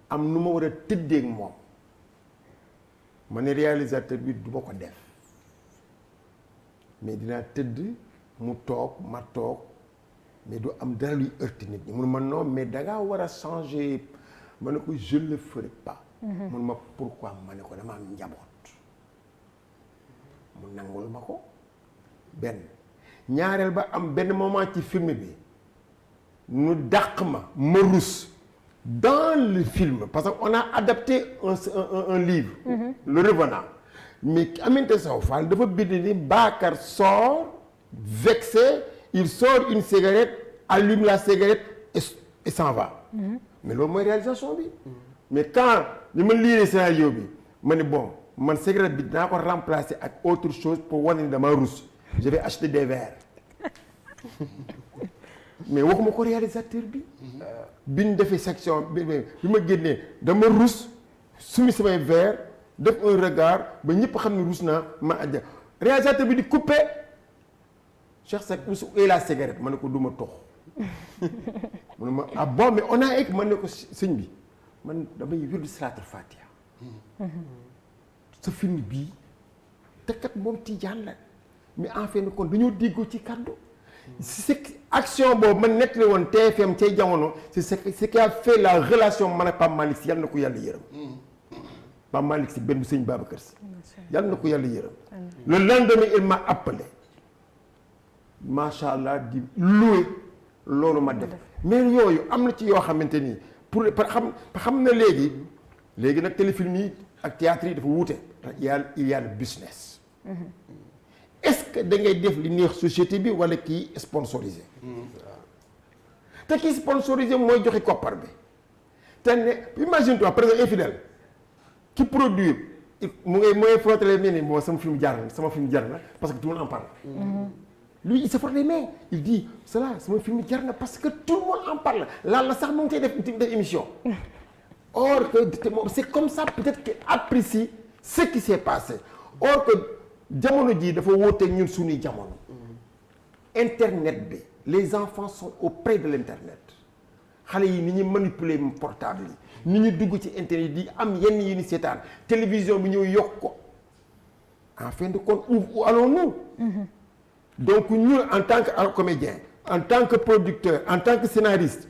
am nu ma war a tëddee ak moom ma ne réalisateur bi du ma ko def mais dinaa tëdd mu toog ma toog mais du am dara luy heurter nit ñi mun ma non mais dangaa war a changer ma ne ko je le ferai pas. mun ma pourquoi ma ne ko dama am njaboot mu nangul ma ko benn ñaareel ba am benn moment ci film bi nu dàq ma rus dans le film parce que on a adapté un livre. Le Revenant mais Aminata Sow Fall dafa bind ni Bakar sort vexé il sort une cigarette allume la cigarette et s'en va. mais loolu mooy réalisation bi. mais quand li ma liiree scénario bi ma ne bon man cigarette bi dinaa ko remplacer ak autre chose pour wane ni dama rus je vais acheter des verres mais waxuma ko réalisateur bi. bi ñu defee section bi ma génnee dama rus sumi samay verres def un regard ba ñëpp xam ne rus naa ma àjja réalisateur bi di coupé Cheikh Seck et la cigarette ma ne ko du ma tox mu ne ma ah bon mais on a ek man ne ko sëñ bi man damay wirdu salaatul Fatiha sa film bii te kat moom Tijaan la mais en fait kon dañoo déggoo ci kàddu c'est action boobu man nekk la woon TFM cay jamono c'est ce qui a fait la relation man ak Pape Malick Sy yàlla na ko yàlla yërëm Pape Malick Sy benn bu sëñ Babacar Sy yàlla na ko yàlla yërëm le lendemain il m'a appelé macha allah di loué loolu ma def mais yooyu am na ci yoo xamante ni pour xam na léegi nag téléfilm yi ak théâtre yi dafa wuute il y a le business. est-ce que da ngay def li neex société bi wala kii sponsorisé. te kii sponsorisé mooy joxe koppar bi te ne imagine toi par exemple Infidèles qui produit mu ngay frotter les mains ni bon sama film jar na parce que tout le monde en parle. lui il se frotte les mains il dit cela sama film jar na parce que tout le monde en parle laal la sax mu ngi koy def émission. or que c'est comme ça peut-être qu'il apprécie ce qui s'est passé or que jamono ji dafa wóoteeg ñun suñuy jamono. internet bi les enfants sont auprès de l'internet xale yi ni ñu manipuler portable yi ni ñu dugg ci internet di am yenn yi ni seetaan télévision bi ñëw yokk ko en fin de compte où allons-nous? donc ñun en tant que comédien en tant que producteur en tant que scénariste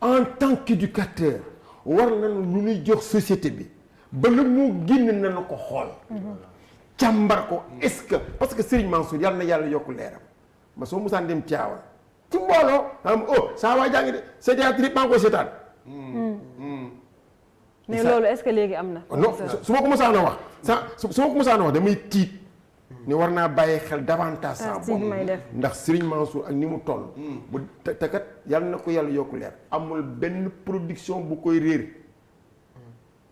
en tant qu'éducateur war nañu lu ñuy jox société bi ba lu mu génn nañu ko xool càmbar ko est-ce que parce que Serigne Mansour yàlla na yàlla yokk leeram ma soo musaan dem Tiwaawan ci mbooloo am saa waa jàngi de sa théâtre yi maa ngi koy seetaan mais loolu est-ce que léegi am na non su ma ko mosaan a wax su ma ko mosaan a wax damay tiit ni war naa bàyyi xel davantage sa bopp ndax Serigne Mansour ak ni mu toll bu te kat yàlla na ko yàlla yokku leer amul benn production bu koy réer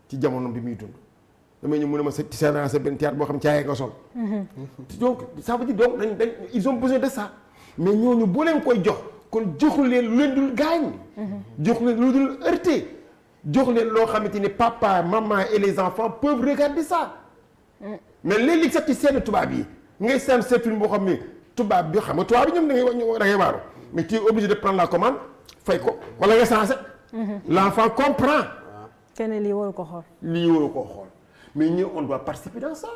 ci jamono bi muy dund damay ñëw mu ne ma ci sa benn théâtre boo xam caayee nga sol donc ça veut dire donc dañ ils ont besoin de ça mais ñooñu boo leen koy jox kon joxu leen lu leen dul gaañ joxu leen lu dul heurté jox leen loo xamante ni papa maman et les enfants peuvent regarder ça mais léeg-léeg sax ci seen tubaab yi ngay seen film boo xam ne tubaab bi xam nga tubaab bi ñoom da ngay waaru mais tu es obligé de prendre la commande fay ko wala nga sensé l'enfant comprend kenn lii waru ko xool mais nous on doit participer dans ça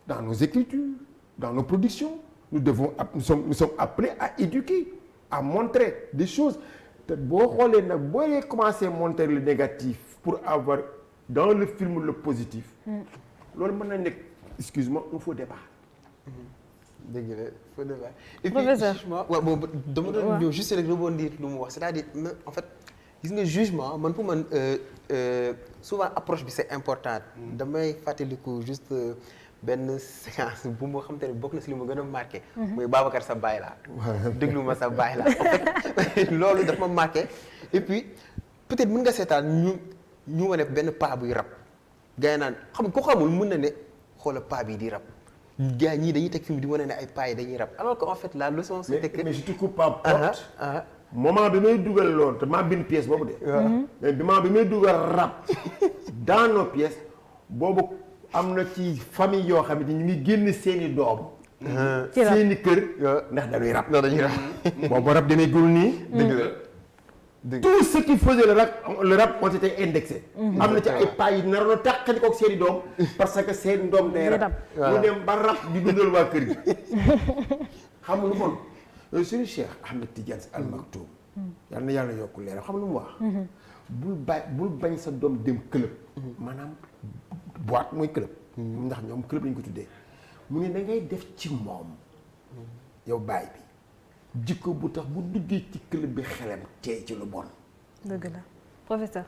dans nos écritures dans nos productions nous sommes appelés à éduquer, à montrer des choses te boo xoolee nag boo dee commencer montrer le négatif pour avoir dans le film le positif. loolu mën na nekk excuse-moi un faux débat. dëgg la faux débat. et puis Professeur. jugement waaw boobu dama doon ñëw juste rek rebondir lu mu wax c'est-à-dire en fait gis nga jugement man pour man souvent approche bi c'est important. damay fàttaliku juste benn séquence bu ma xam te ne bokk na si li ma gën a marqué. mooy Babacar sa baay laa. déglu ma sa baay laa en fait loolu daf ma marqué et puis peut-être mën nga seetaan ñu wane benn paa buy rab gars yi naan xam ko xamul mën na ne xoola paa bi di rab. gars ñii dañuy teg film di wane ne ay paa yi dañuy rab alors que en fait la leçon c'était que mais je te coupe pas porte. moment bi may dugal loolu te maa bind pièce boobu de. mais moment bi may dugal rab dans nos pièces boobu am na ci famille yoo xam ne ñu ngi génn seeni doom. seeni kër. ndax dañuy rab. boobu rab demee gul nii. dëgg la. tout ce qui faisait le rap ont été indexés. am na ci ay paa yi naroon a tàqali ko ak seen i doom parce que seen doom day rap. mu dem ba rap di dundal waa kër gi. xam nga lu bon suñu Cheikh Ahmed Tidiane Sy Al Maktoum. yal na yàlla yokk leeram xam lu mu wax. bul bañ sa doom dem club. maanaam boîte mooy club. ndax ñoom club lañu ko tuddee. mu ne da ngay def ci moom yow baay bi. jikko bu tax bu duggee ci club bi xelam tey ci lu bon. dëgg la professeur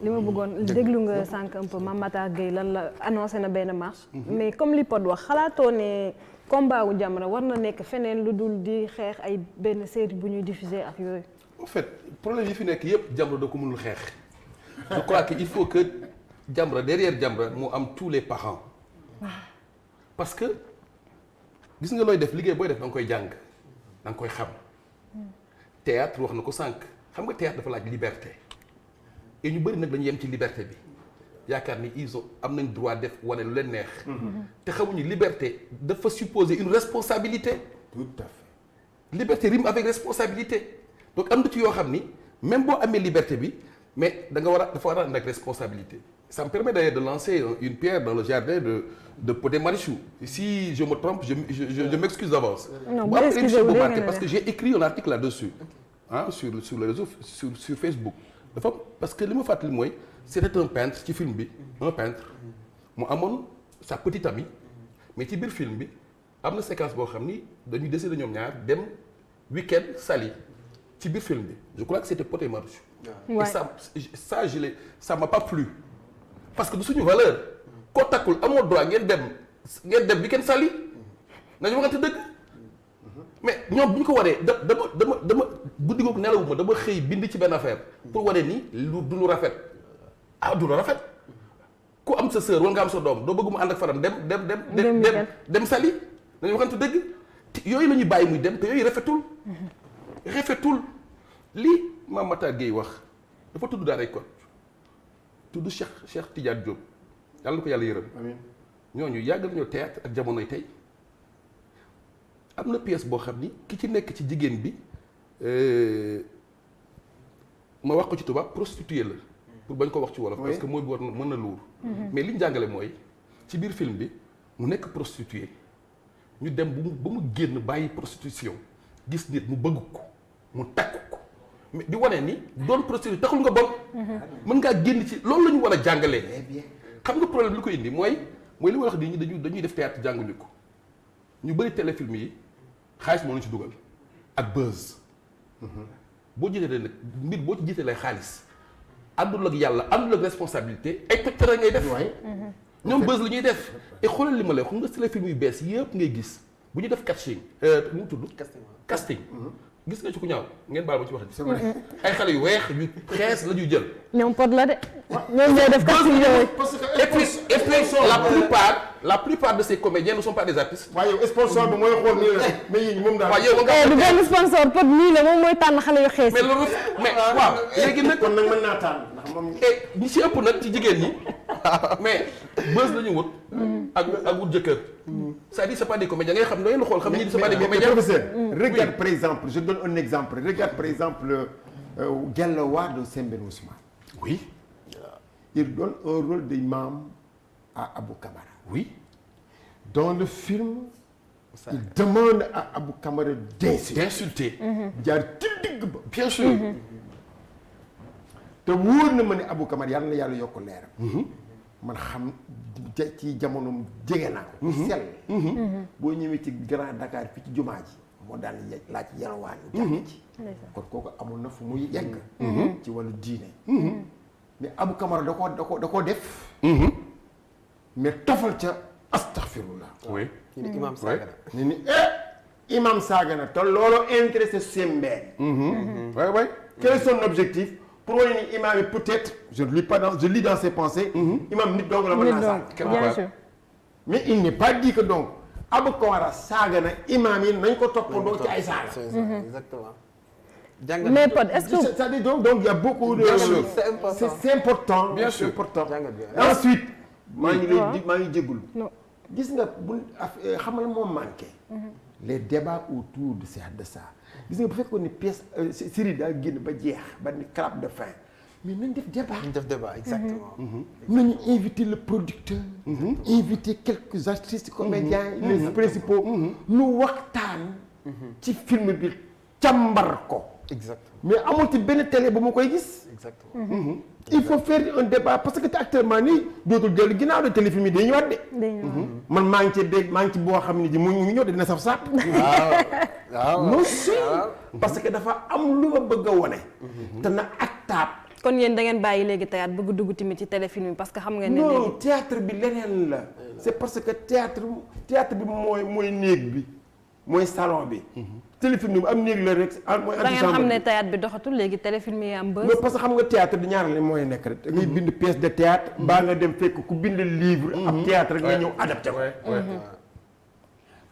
li ma bëggoon déglu nga sànq un peu Mame Matar Gueye lan la annoncé na benn marche. mais comme li Pod wax xalaatoo ne combat wu Jamra war na nekk feneen lu dul di xeex ay benn série bu ñuy diffuser ak yooyu. en fait problème yi fi nekk yëpp Jamra da ko mënul xeex je crois que il faut que Jamra derrière Jamra mu am tous les parents parce que gis nga looy def liggéey booy def da nga koy jàng. da nga koy xam théâtre wax na ko sànq xam nga théâtre dafa laaj liberté et ñu bëri nag dañu yem ci liberté bi yaakaar ni ils ont am nañ droit def wane lu leen neex. te xamuñu liberté dafa supposer une responsabilité. tout à fait. liberté rime avec responsabilité donc am na ci yoo xam ni même boo amee liberté bi mais da nga war a dafa war a ànd ak responsabilité. ça me permet d'ailleurs de lancer une pierre dans le jardin de Pod et Marichou. Si je me trompe, je m'excuse d'avance. Non, parce que j'ai écrit un article là-dessus, sur les réseaux, sur Facebook. Parce que li ma fàttali mooy c'était un peintre ci film bi, un peintre mu amoon sa petite amie mais ci biir film bi am na séquence boo xam ni dañuy décider ñoom ñaar dem week-end Saly ci biir film bi. Je crois que c'était Pod et Marichou. Et ça m'a pas plu. Parce que du suñu valeur koo takkul amoo droit ngeen dem week-end Saly nañu waxante dëgg mais ñoom bu ñu ko waree dama guddi googu nelawuma dama xëy bind ci benn affaire pour wane ni du lu rafet du lu rafet ku am sa sœur wala nga am sa doom doo bëgg mu ànd ak faram dem Saly nañu waxante dëgg yooyu la ñuy bàyyi muy dem te yooyu rafetul lii Mame Matar Gueye wax dafa tudd daaray Kocc tudd Cheikh Tidiane Diop yàlla na ko yàlla yërëm. amiin ñooñu yàgg nañoo théâtre ak jamonoy tey am na pièce boo xam ni ki ci nekk ci jigéen bi ma wax ko ci tubaab prostituée la. pour bañ ko wax ci wolof. parce que mooy war mën na luur. mais li ñu jàngale mooy ci biir film bi mu nekk prostituée ñu dem ba mu génn bàyyi prostitution gis nit mu bëgg ko mu takk ko. mais di wane ni doon prostituée taxul nga bon. mën ngaa génn ci loolu la ñu war a jàngalee. xam nga problème li ko indi mooy li ma wax nii dañuy def théâtre jànguñu ko ñu bëri téléfilm yi xaalis moo lañu ci dugal ak buzz. boo jiitee nag mbir boo ci jiitee lay xaalis àndul ak yàlla àndul ak responsabilité ay toj ngay def. ñoom buzz la ñuy def. et xoolal li ma lay xam nga téléfilm yu bees yëpp ngay gis bu ñu def casting nu mu tudd. casting. gis nga ci ku ñaaw ngeen baal ma ci wax c'est vrai ay xale yu weex yu xees la ñuy jël. ñoom Pod la de. ñoom ñooy def casting yooyu. et puis la plupart de ces comédiens ne sont pas des artistes. waaye yow sponsor bi mooy xool nii la mais yéen moom daal. waaw yow nga du benn sponsor Pod nii la moom mooy tànn xale yu xees. mais loolu mais waaw léegi nag. kon nag mën naa tànn ndax moom. ñi ci ëpp nag ci jigéen ñi mais buzz la ñu wut. ak wut jëkkër. c'est-à-dire c'est pas des comédiens ngay xam ne xool xam ni c'est pas des comédiens. Professeur, regarde par exemple, je donne un exemple. Regarde par exemple Diallo Wade de Sembène Ousmane. Oui. Il donne un rôle d'imam à Abou Kamara. Oui. Dans le film, il demande à Abou Camara d'insulter. jaar ci digg ba. bien sûr. te wóor na ma ne Abou Camara yàlla na yàlla yokk leeram. man xam ci jamonoom jege naa ko. sell. boo ñëwee ci Grand Dakar fii ci jumaa ji moo daan laaj yalwaan jàng ci. kon kooku amul na fu muy yegg. ci wàllu diine. mais Abou Camara da koo def. mais tofal ca astaghfirullah. oui. ñu ne imam saaga na. ñu ni imam saaga na te loolu intéressé Sembène. waay waay. Quel est son objectif pour wane ni imam yi peut-être je lis dans ses pensées. imam nit dong la mën naa saaga. bien sûr. mais il n'est pas dit que donc Abou Camara saaga na imam yi nañ ko toppandoo ci ay saaga. exactement. mais Pod est-ce que c'est-à-dire donc il y a beaucoup de. Bien sûr. c'est important. Bien sûr. c'est important. jàngat bi ensuite. maa ngi jégalu. non. gis nga bu xamal moom manqué. les débats autour de ça gis nga bu fekkoon ni pièce série daa génn ba jeex ba ni clap de fin mais nañ def débat. ñu def débat exactement. nañu inviter le producteur. inviter quelques artistes comédiens. les principaux. nu waxtaan. ci film bi càmbar ko. exactement mais amul ci benn télé bu ma koy gis. exactement. il faut faire un débat parce que actuellement nii dootul dellu ginnaaw de téléfilm yi day ñëwaat de. man maa ngi ci dégg maa ngi ci boo xam ne ji mu ngi ñëw de dina saf saap. waaw non si parce que dafa am lu ma bëgg a wone. te na ak taab. kon yéen da ngeen bàyyi léegi théâtre bëgg dugg tamit ci téléfilm yi parce que xam nga ne non léegi théâtre bi leneen la. c'est parce que théâtre bi mooy néeg bi mooy salon bi. téléfilm bi am néeg la rek. mooy da ngeen xam ne théâtre bi doxatul léegi téléfilm yi am bës. non parce que xam nga théâtre di ñaar la mooy nekk rek. da ngay bind pièce de théâtre. baa nga dem fekk ku bind livre. ab théâtre rek nga ñëw adapté ko.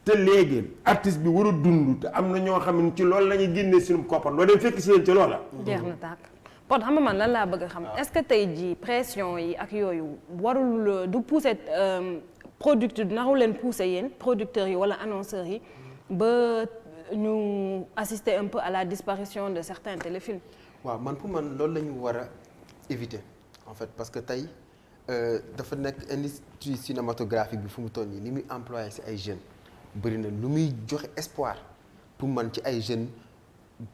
te léegi artiste bi war a dund te am na ñoo xam ne ci loolu la ñuy génnee suñu koppar loo dem fekk si leen ci loola. jeex na tàkk Pod xam nga man lan laa bëgg a xam. est-ce que tey jii pression yi ak yooyu warul du pousser producteur naxu leen pousser yéen producteurs yi wala annonceurs yi ba ñu assister un peu à la disparition de certains téléfilms. waaw man pour man loolu la ñu war a éviter en fait parce que tey dafa nekk industrie cinématographique bi fu mu toll nii li muy employé ci ay jeunes bëri na lu muy joxe espoir pour man ci ay jeunes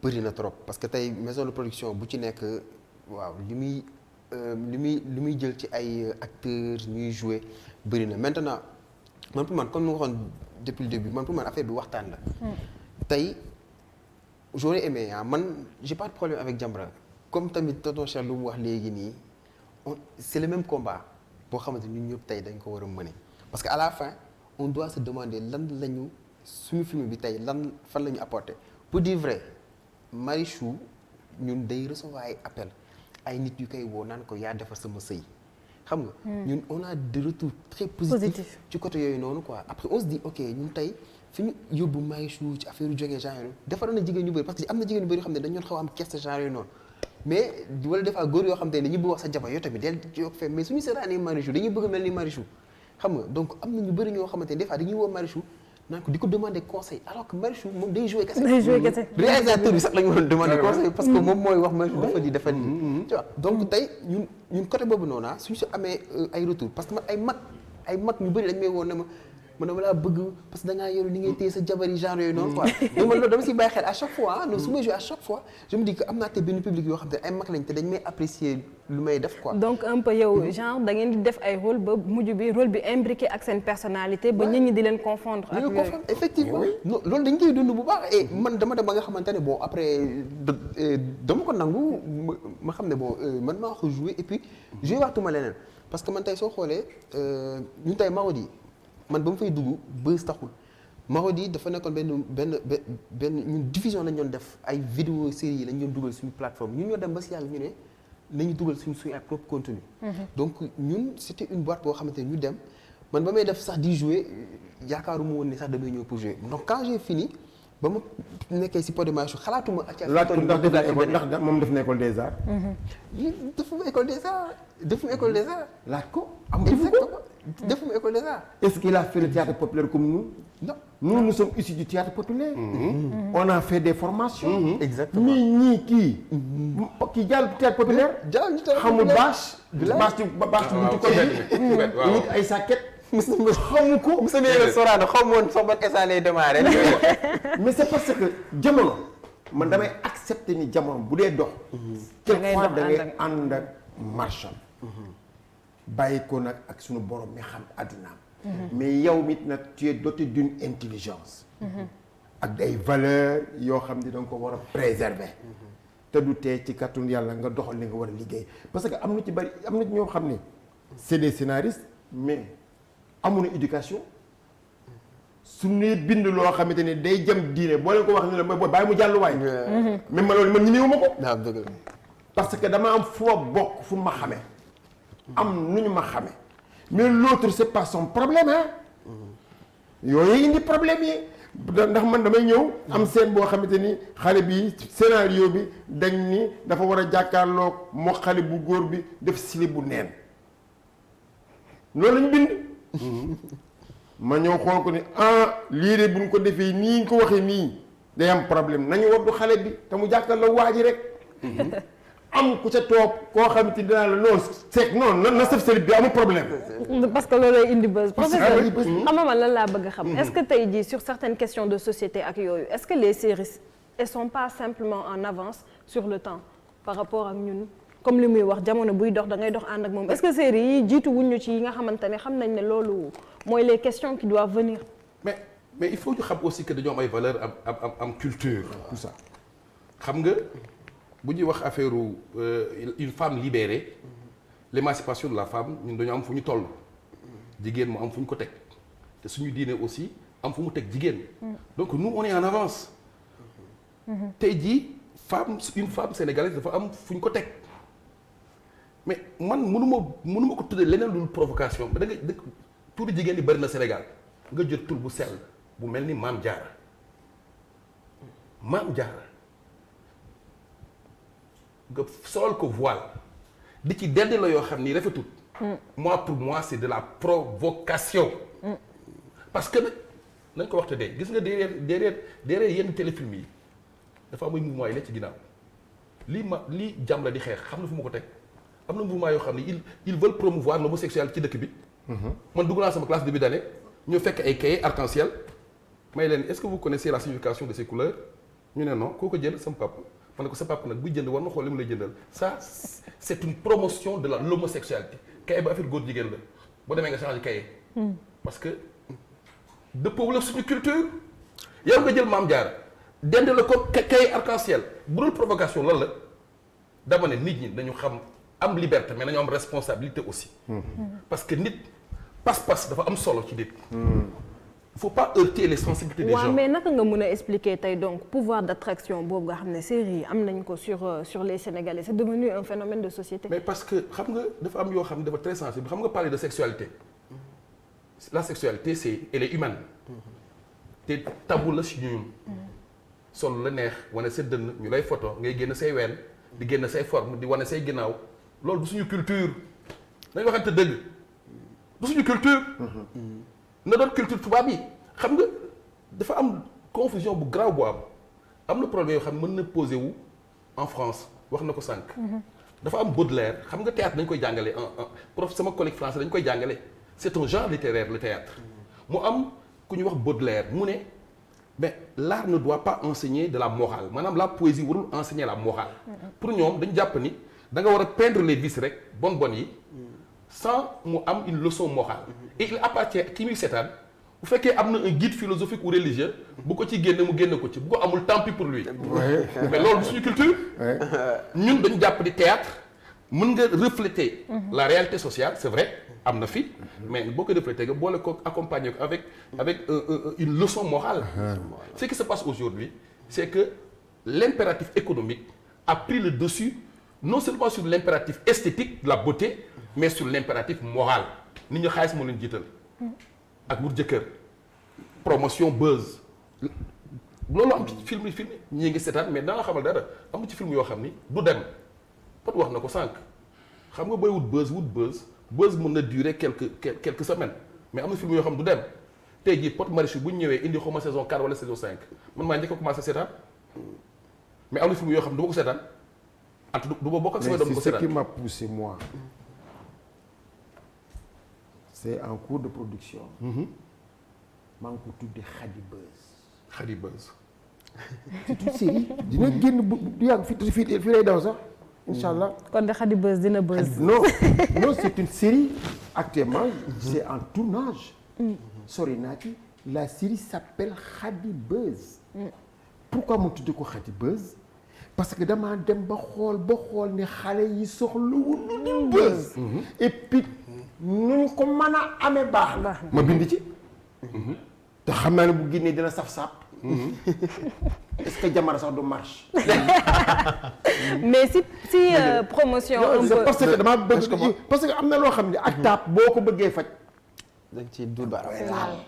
bëri na trop parce que tey maison de production bu ci nekk waaw li muy jël ci ay acteurs ñuy jouer bëri na maintenant man pour man comme ni nga waxoon depuis le début man pour man affaire bi waxtaan la. tey j'aurais aimé man j'ai pas de problème avec Jamra comme tamit tonton Cheikh lu mu wax léegi nii c'est le même combat boo xamante ñun ñëpp tey dañ ko war a mener parce que à la fin on doit se demander lan lañu suñu film bi tey fan la ñu apporter pour dire vrai Marichou ñun day recevoir ay appel ay nit yu koy woo naan ko yaa defar sama sëy xam nga ñun on a des retours très positifs ci côté yooyu noonu quoi après on se dit ok ñun tey fi ñu yóbbu Marichou ci affaire yu jógee genre yooyu defar na jigéen ñu bëri parce que am na jigéen ñu bëri yoo xam ne dañu doon xaw a am keste genre yooyu noonu mais wala des fois góor yoo xam te ne dañuy bëgg wax sa jabar yow tamit del yokk fee mais suñu seetaanee Marichou dañuy bëgg a mel ni Marichou xam nga donc am na ñu bëri ñoo xamante ne des fois dañuy woo Marichou naan ko di ko demander conseil alors que Marichou moom day jouer kese réalisateur bi sax la ñu waroon demander conseil parce que moom mooy wax Marichou dafa di tu vois donc tey ñun côté boobu noonu suñu si amee ay retour parce que man ay mag ñu bëri dañ may woo ne ma dama laa bëgg parce que da ngaa yoru li ngay téye sa jabar yi genre yooyu noonu quoi donc man loolu dama siy bàyyi xel à chaque fois non su may joué à chaque fois je me dis que am naa te benn public yoo xam te ay mag lañ te dañ may apprécier lu may def quoi. donc un peu yow genre da ngeen di def ay rôle ba mujj bi rôle bi imbriqué ak seen personnalité ba nit ñi di leen confondre ak yooyu effectivement loolu dañ koy dund bu baax et man dama dem ba nga xamante ne bon après dama ko nangu ma xam ne bon man maa ko joué et puis joué waatuma leneen parce que man tey soo xoolee ñun tey Marodi man ba mu fay dugg bës taxul Marodi dafa nekkoon benn ñun diffusion lañ doon def ay vidéo série yi lañ doon dugal suñu plateforme ñun ñoo dem ba si yàlla ñu ne nañu dugal suñu ay propre contenu donc ñun c'était une boîte boo xamante ne ñu dem man ba may def sax di jouer yaakaaruma woon ne sax damay ñëw pour jouer donc quand j'ai fini ba ma nekkee si Pod et Marichou xalaatuma ndax moom def na école des arts. defuma école des arts laaj ko defuma école des arts. Est-ce qu'il a fait le théâtre populaire comme nous? Non. Nous sommes issus du théâtre populaire. On a fait des formations. Exactement. ñii kii jàll théâtre populaire. xamul bâche. bâche buntu ko bi. wut ay sàkket. xamu ko. Moussa Beye Sorano xaw ma woon sax ba kesa lay démarrer. mais c'est parce que jamono man damay accepter ni jamono bu dee dox. quelquefois da ngay ànd ak marchand. bàyyi ko nag ak sunu borom mi xam àddunaam. mais yow mit nag tu es doté d'une intelligence. ak ay valeurs yoo xam ni da nga ko war a préserver. te du tee ci kàttanu yàlla nga doxal li nga war a liggéey parce que am na ci bari am na ñoo xam ni c'est des scénaristes mais amuñu éducation suñuy bind loo xamante ni day jëm diine boo leen ko wax ni la mooy bàyyi mu jàll waay. même ma loolu man ñemewuma ko. parce que dama am foo bokk fu ma xamee. am nu ñu ma xamee mais l'autre c'est pas son problème hein. yooyu indi problème yi. ndax man damay ñëw am scène boo xamante ni xale bi scénario bi dañ ni dafa war a jàkkaarloog moo xale bu góor bi def slip bu neen loolu lañ bind ma ñëw xool ko ni lii de buñ ko defee nii ñu ko waxee nii day am problème nañu waddu xale bi te mu jàkkaarloog waa ji rek am ku ca toog koo xamante ni dinaa la non seet non na sëf slip bi amul problème. parce que loolu lay indi buzz. professeur xam nga lan laa bëgg a xam. est-ce que tey jii sur certaines questions de société ak yooyu est-ce que les séries elles sont pas simplement en avance sur le temps par rapport ak ñun comme li muy wax jamono buy dox da ngay dox ànd ak moom est-ce que séries yi jiitu wuñu ci yi nga xamante ne xam nañ ne loolu mooy les questions qui doivent venir. mais il faut ñu xam aussi que dañoo am ay valeurs am culture. tout ça xam nga. bu ñuy wax affaire une femme libérée l'émancipation de la femme ñun dañu am fu ñu toll jigéen mu am fu ñu ko teg te suñu diine aussi am fu mu teg jigéen donc nous on est en avance tey jii une femme sénégalaise dafa am fu ñu ko teg mais man mënuma ko tuddee leneen lu provocation ba da nga dëkk turu jigéen yi bari na Sénégal nga jël tur bu sell bu mel ni Maam Jaara nga solal ko voile di ci dend la yoo xam ni rafetul. moi pour moi c'est de la provocation. parce que nag nañ ko waxte dee gis nga derrière yenn téléfilm yi dafa am ay mouvement yi la ci ginnaaw lii jàmm la di xeex xam na fu ma ko teg am na mouvement yoo xam ni ils veulent promouvoir l'homosexualité ci dëkk bi. man dugg naa sama classe début d'année ñu fekk ay cahiers arc-en-ciel may leen est-ce que vous connaissez la signification de ces couleurs ñu ne non koo ko jël sama papa. ma ne ko sa papa nag buy jënd war na xool li mu lay jëndal ça c'est une promotion de l'homosexualité kaye ba affaire góor jigéen la boo demee nga changer kaye parce que dëppoo la suñu culture yow nga jël Maam Jaara dend la ko kaye arc-en-ciel bu dul provocation lan la dama ne nit ñi dañu xam am liberté mais nañu am responsabilité aussi parce que nit pas-pas dafa am solo ci nit il faut pas heurter les sensibilités des gens. mais naka nga mën a expliquer tey donc pouvoir d'attraction boobu nga xam ne série yi am nañ ko sur les Sénégalais c'est devenu un phénomène de société. mais parce que xam nga dafa am yoo xam ne dafa très sensible xam nga parler de sexualité la sexualité elle est humaine te tabou la si ñun sol la neex wane sa dënn ñu lay photo ngay génn say ween di génn say forme di wane say ginnaaw loolu du suñu culture dañu waxante dëgg du suñu culture. na doon culture tubaab yi xam nga dafa am confusion bu grave bu am na problème yoo xam ne mën na posé wu en France wax na ko sànq. dafa am Baudelaire xam nga théâtre dañ koy jàngale prof sama collègue français dañ koy jàngale c'est un genre littéraire le théâtre mu am ku ñuy wax Baudelaire mu ne mais l'art ne doit pas enseigner de la morale maanaam la poésie warul enseigner la morale. pour ñoom dañu jàpp ni da nga war a peindre les vices rek bon yi. sans mu am une leçon morale et il appartient ki muy seetaan bu fekkee am na un guide philosophique ou religieux bu ko ci génne mu génne ko ci bu ko amul tant pis pour lui mais loolu du suñu culture ñun dañu jàpp di théâtre mën nga refléter la réalité sociale c'est vrai am na fi mais boo ko refléter nga boole ko accompagner ko avec une leçon morale ce qui se passe aujourd'hui c'est que l'impératif économique a pris le dessus non seulement sur l'impératif esthétique de la beauté mais sur l'impératif moral nit ñi xaalis moo leen jiital ak wut jëkkër promotion buzz loolu am ci film ñii ngi seetaan mais danga xamal dara am na ci film yoo xam ni du dem pot wax na ko sànq xam nga booy wut buzz mën na durer quelques semaines mais am na film yoo xam du dem tey jii Pod Marichou bu ñu ñëwee indi xawma saison 4 wala saison 5 man maa njëkk a commencé seetaan mais am na film yoo xam ne du ma ko seetaan du ma bokk ak sama doom ko seetaan mais c'est ce qui m'a poussé moi c'est en cours de production. maa ngi ko tuddee Khady Buzz. Khady Buzz. c'est une série dina génn du yàgg fii lay daw sax incha allah. kon de Khady Buzz dina buzz. non c'est une série actuellement c'est en tournage. sori naa ci la série s'appelle Khady Buzz. pourquoi mu tuddee ko Khady Buzz parce que damaa dem ba xool ne xale yi soxlawul lu dul buzz. et puis nuñ ko mën a amee baax na. ma bind ci. te xam naa ne bu génnee dina saf-saf. est-ce que Jamara sax du marche. mais si promotion. un peu parce que damaa bëgg parce que am na loo xam ne ak taab boo ko bëggee faj. dañ ciy dul baaraam.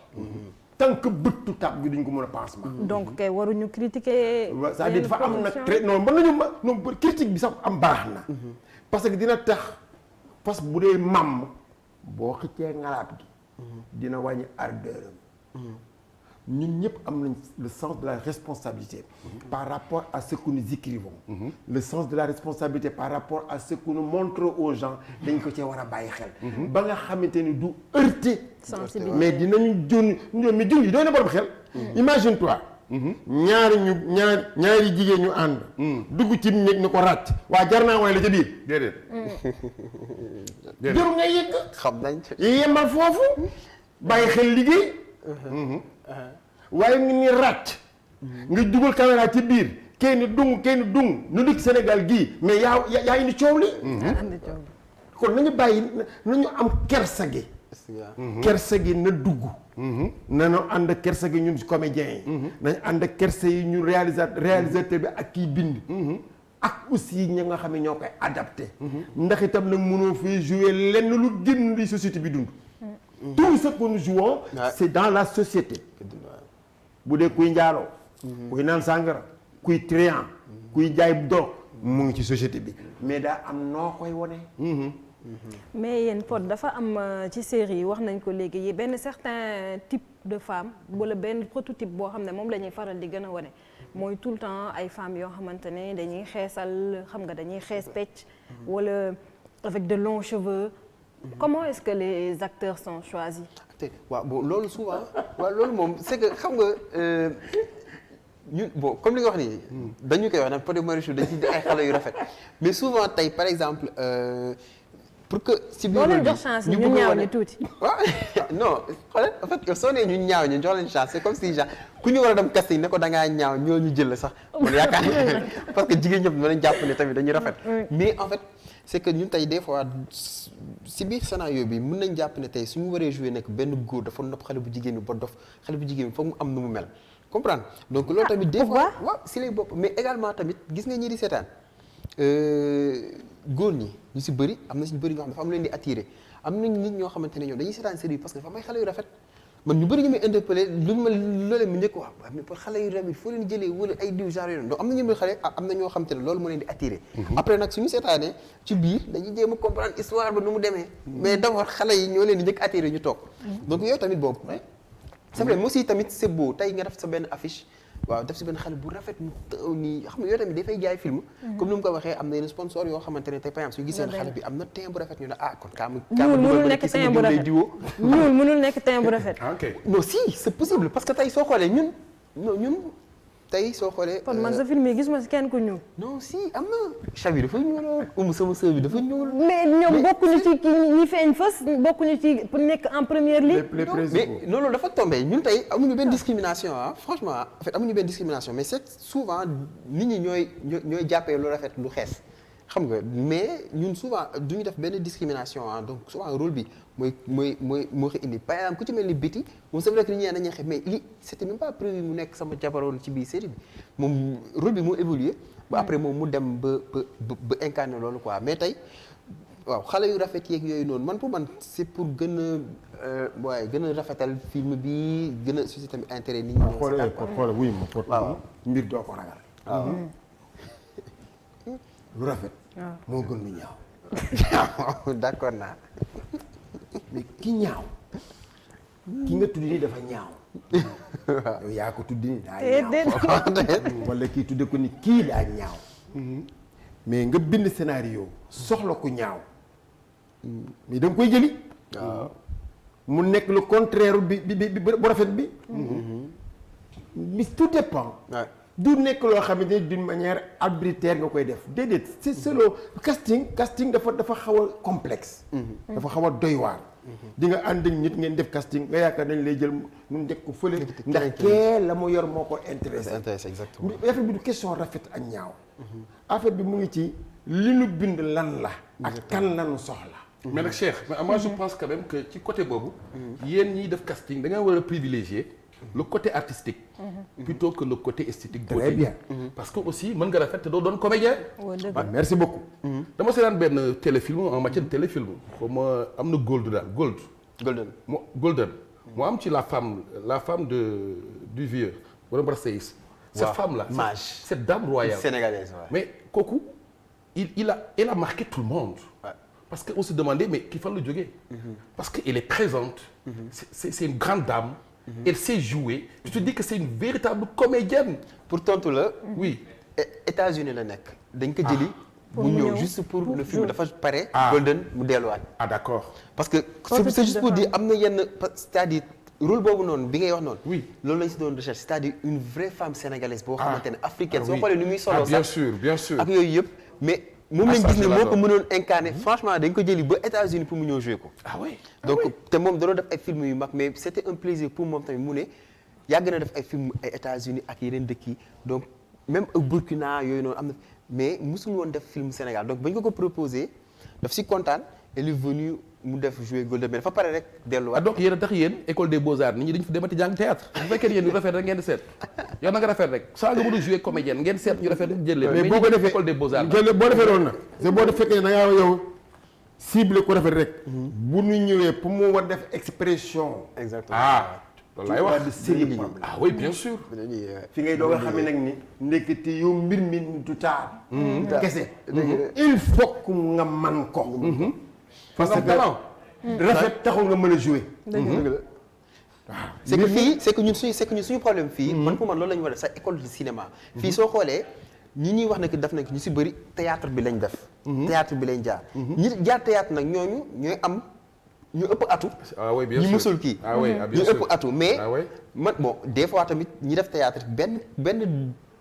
tant que bëttu taab bi duñ ko mën a pansement. donc kay waruñu critiquer. c'est-à-dire dafa am nag très non mën nañu non critique bi sax am baax na. parce que dina tax parce que bu dee màmm boo xëccee ngalaab gi. dina wàññi ardeur am. ñun ñëpp am nañ le sens de la responsabilité par rapport à ce que nous écrivons. Le sens de la responsabilité par rapport à ce que nous montrons aux gens dañ ko cee war a bàyyi xel. ba nga xamante ni du heurter. sensibilité mais dinañu mais junj yi doy na borom xel. imagine toi. ñaari jigéen ñu ànd. dugg ci néeg ni ko ràcc. waa jar naa way la ca biir. déedéet. jarul nga yëgg. xam nañ yemal foofu. bàyyi xel liggéey. waaye ngi ni ràcc. nga dugal caméra ci biir. kenn dung nu dikk Sénégal gii mais yaa indi coow li. kon nañu bàyyi nañu am kersa gi. kersa gi na dugg. nañu ànd kersa gi ñun comédiens yi. nañu ànd kersa yi ñu réalisateur bi ak kiy bind. ak aussi ñi nga xam ne ñoo koy adapté. ndax itam nag mënoo fee jouer lenn lu génn li société bi dund. tout ce que nous jouons c'est dans la société. bu dee kuy njaaloo. kuy naan sàngara. kuy trian. kuy jaay drogue. mu ngi ci société bi mais daa am noo koy wone. mais yéen Pod dafa am ci série yi wax nañ ko léegi yi benn certain type de femme wala benn prototype boo xam ne moom la ñuy faral di gën a wane mooy tout le temps ay femmes yoo xamante ne dañuy xeesal xam nga dañuy xees pecc wala avec de longs cheveux. Comment est-ce que les acteurs sont choisis? waaw bon loolu souvent waaw loolu moom c'est que xam nga ñun bon comme li nga wax nii. dañu koy wax nag Pod et Marichou dañ ci ay xale yu rafet mais souvent tey par exemple pour que. si biir leen jox chance ñu ñaaw ñu tuuti. waaw non xoolal en fait soo nee ñu ñaaw ñu jox leen chance c'est comme si genre ku ñu war a dem casting ne ko da ngaa ñaaw ñoo ñu jël sax man yaakaar parce que jigéen ñëpp mën nañ jàpp ne tamit dañuy rafet. mais en fait c'est que ñun tey des fois si biir scénario bi mën nañ jàpp ne tey suñu waree jouer nekk benn góor dafa nopp xale bu jigéen bi ba dof xale bu jigéen bi foog mu am nu mu mel comprendre donc loolu tamit des fois waaw si lay bopp mais également tamit gis nga ñi di seetaan góor ñi ñu si bëri am na si ñu bëri ñoo xam dafa am leen di attiré am nañ nit ñoo xamante ne ñoom dañuy seetaan série parce que dafa am ay xale yu rafet man ñu bëri ñu may interpellé lu ma loolee mu njëkk wax mais pour xale yu rafet foo leen jëlee wala ay diw genre yooyu donc am na ñu xale am na ñoo xamante ne loolu moo leen di attiré après nag suñu seetaanee ci biir dañuy jéem a comprendre histoire ba nu mu demee mais d'abord xale yi ñoo leen di njëkk attiré ñu toog donc yow tamit boobu c'est vrai moi aussi tamit c'est beau tey nga def sa benn affiche waaw def si benn xale bu rafet mu taw nii xam nga yow tamit dafay jaay film comme ni mu ko waxee am na yenn sponsor yoo xamante ne tey par exemple suñu gisee xale bi am na teint bu rafet ñu ne kon kaama mënul nekk teint bu rafet ñuul mënul nekk teint bu rafet non si c'est possible parce que tey soo xoolee ñun tey soo xoolee kon man sa film yi gis ma si kenn ku ñuul non si am na Chabi dafa ñuuloon sama sœur bi dafa ñuul mais ñoom bokkuñu ci ñi feeñ fës bokkuñu ci pour nekk en première ligne mais loolu dafa tombé ñun tey amuñu benn discrimination franchement en fait amuñu benn discrimination mais c'est souvent nit ñi ñooy jàppee lu rafet lu xees xam nga mais ñun souvent duñu def benn discrimination donc souvent rôle bi moo ko indi par exemple ku ci mel ni Betty moom c'est vrai que nit ñi dañuy xam mais lii c'était même pas prévu mu nekk sama jabaroon ci biir série bi moom rôle bi moo évolué ba après moom mu dem ba incarner loolu quoi mais tey waaw xale yu rafet yeeg yooyu noonu man pour man c'est pour gën a rafetal film bi gën a susciter tamit intérêt nit ñi. xoolal wuy ma waaw mbir doo ko ragal. waaw lu rafet. moo gën lu ñaaw. d'accord naa. mais ki ñaaw. ki nga tudd nii dafa ñaaw. yow yaa ko tudd nii daa ñaaw. wala kii tudde ko ni kii daa ñaaw. mais nga bind scénario soxla ku ñaaw. mais da nga koy jëli. waaw mu nekk le contraire bi bu rafet bi. mais tout dépend. du nekk loo xamante ni d'une manière arbitraire nga koy def déedéet c'est solo casting dafa xaw a complexe. dafa xaw a doy waar. di nga ànd ak nit ngeen def casting nga yaakaar nañ lay jël ñu nekk ko fële. ndax kee la mu yor moo ko intéressé. exactement. affaire bi du question rafet ak ñaaw. affaire bi mu ngi ci li nu bind lan la. ak kan lanu soxla. mais nag Cheikh mais moi je pense quand même que ci côté boobu. yéen ñiy def casting da nga war a privilégier le côté artistique. plutôt que le côté esthétique. très bien. parce que aussi mën nga rafet te doo doon comédien. merci beaucoup. dama seetaan benn téléfilm en matière de téléfilm xaw ma am na Golden. mu am ci la femme du vieux borom Brasseis. cette femme là cette dame royale sénégalaise mais kooku il a marqué tout le monde. parce que on se demandait mais ki fan la jógee. parce que elle est présente. c'est une grande dame. Elle sait jouer. Je te dis que c'est une véritable comédienne. pour tontu la. oui. États-Unis la nekk. dañ ko jëli. mu ñëw juste pour le film dafa pare. Golden mu delluwaat. D'accord. parce que c'est juste pour dire am na yenn c'est-à-dire rôle boobu noonu bi ngay wax noonu. oui loolu lañ si doon recherche c'est-à-dire une vraie femme sénégalaise boo xamante ne africaine. soo xoolee ni muy solo sax bien sûr. ak yooyu yëpp mais. moom lañ gis ne moo ko mënoon incarner franchement dañ ko jëli ba États-Unis pour mu ñëw jouer ko. donc te moom da doon def ay film yu mag mais c'était un plaisir pour moom tamit mu ne yàgg na def ay film ay États-Unis ak yeneen dëkk yi donc même ak Burkina yooyu noonu am na mais musul woon def film Sénégal donc bañ ko proposé daf si kontaan elle est venue mu def jouer Golden mais dafa pare rek delluwaat. donc yéen a tax yéen école des beaux-arts nit ñi dañu fa demati jàng théâtre bu fekkee yéen ñu rafet rek ngeen di seet yow na nga rafet rek saa nga mën a jouer comédienne ngeen seet ñu rafet rek jël leen. mais boo ko defee école des beaux-arts boo defee loolu nag c'est boo fekkee da ngaa yow cible ko rafet rek. bu ñu ñëwee pour mu war def expression. exactement loolu laay wax oui bien sûr. fi ngay doog a xam ne nag ni ndekete yow mbir mi du taar. kese. il faut que nga man ko. parce que rafet taxul nga mën a jouer. dëgg la c'est que fii c'est que ñun suñu problème fii. man pour man loolu la ñu war a def sa école de cinéma. fii soo xoolee ñi ñuy wax ne que def nañ ko ñu si bëri théâtre bi lañ def. théâtre bi lañ jaar. ñi jaar théâtre nag ñooy am ñu ëpp atu. oui bien sûr ñu musul kii. ñu ëpp atu mais. man bon des fois tamit ñi def théâtre benn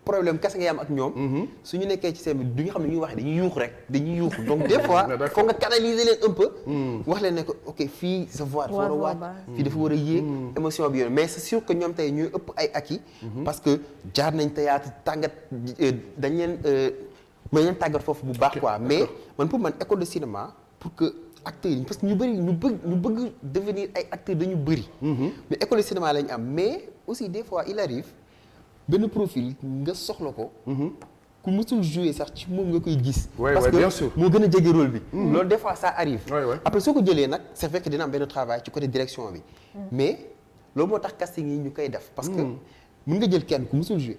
problème kese nga am ak ñoom. su ñu nekkee ci seen bi du ñu xam ne ñuy waxee dañuy yuuxu rek dañuy yuuxu donc des fois. foog nga canaliser leen un peu. wax leen ne que ok fii sa voix dafa war a wàcc fii dafa war a yéeg. émotion bi yoon mais c'est sûr que ñoom tey ñuy ëpp ay acquis. parce que jaar nañ théâtre tàggat dañ leen tàggat foofu bu baax quoi mais man pour man école de cinéma pour que acteurs yi parce que ñu bëgg devenir ay acteurs dañu bëri. mais école de cinéma lañ am mais aussi des fois il arrive. benn profil nga soxla ko. ku mësul jouer sax ci moom nga koy gis. parce que moo gën a jege rôle bi. loolu des fois ça arrive. après soo ko jëlee nag c'est vrai que dina am benn travail ci côté direction bi. mais loolu moo tax casting yi ñu koy def. parce que mën nga jël kenn ku mësul jouer.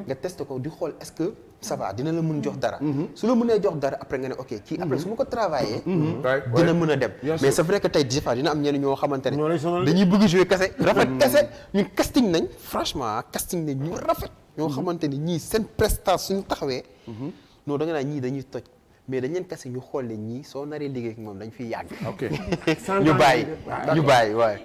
nga test ko di xool est-ce que ça va dina la mën jox dara. su la mënee jox dara après nga ne ok kii après su ma ko travailler. dina mën a dem. mais c'est vrai que tey des fois dina am ñenn ñoo xamante ne. dañuy bëgg jouer kese rafet kese ñun casting nañ franchement casting nañ ñu rafet. ñoo xamante ni ñii seen prestation suñu taxawee. non da nga naan ñii dañuy toj mais dañ leen kese ñu xool ne ñii soo naree liggéey ak moom dañ fiy yàgg. ok ñu bàyyi waaye.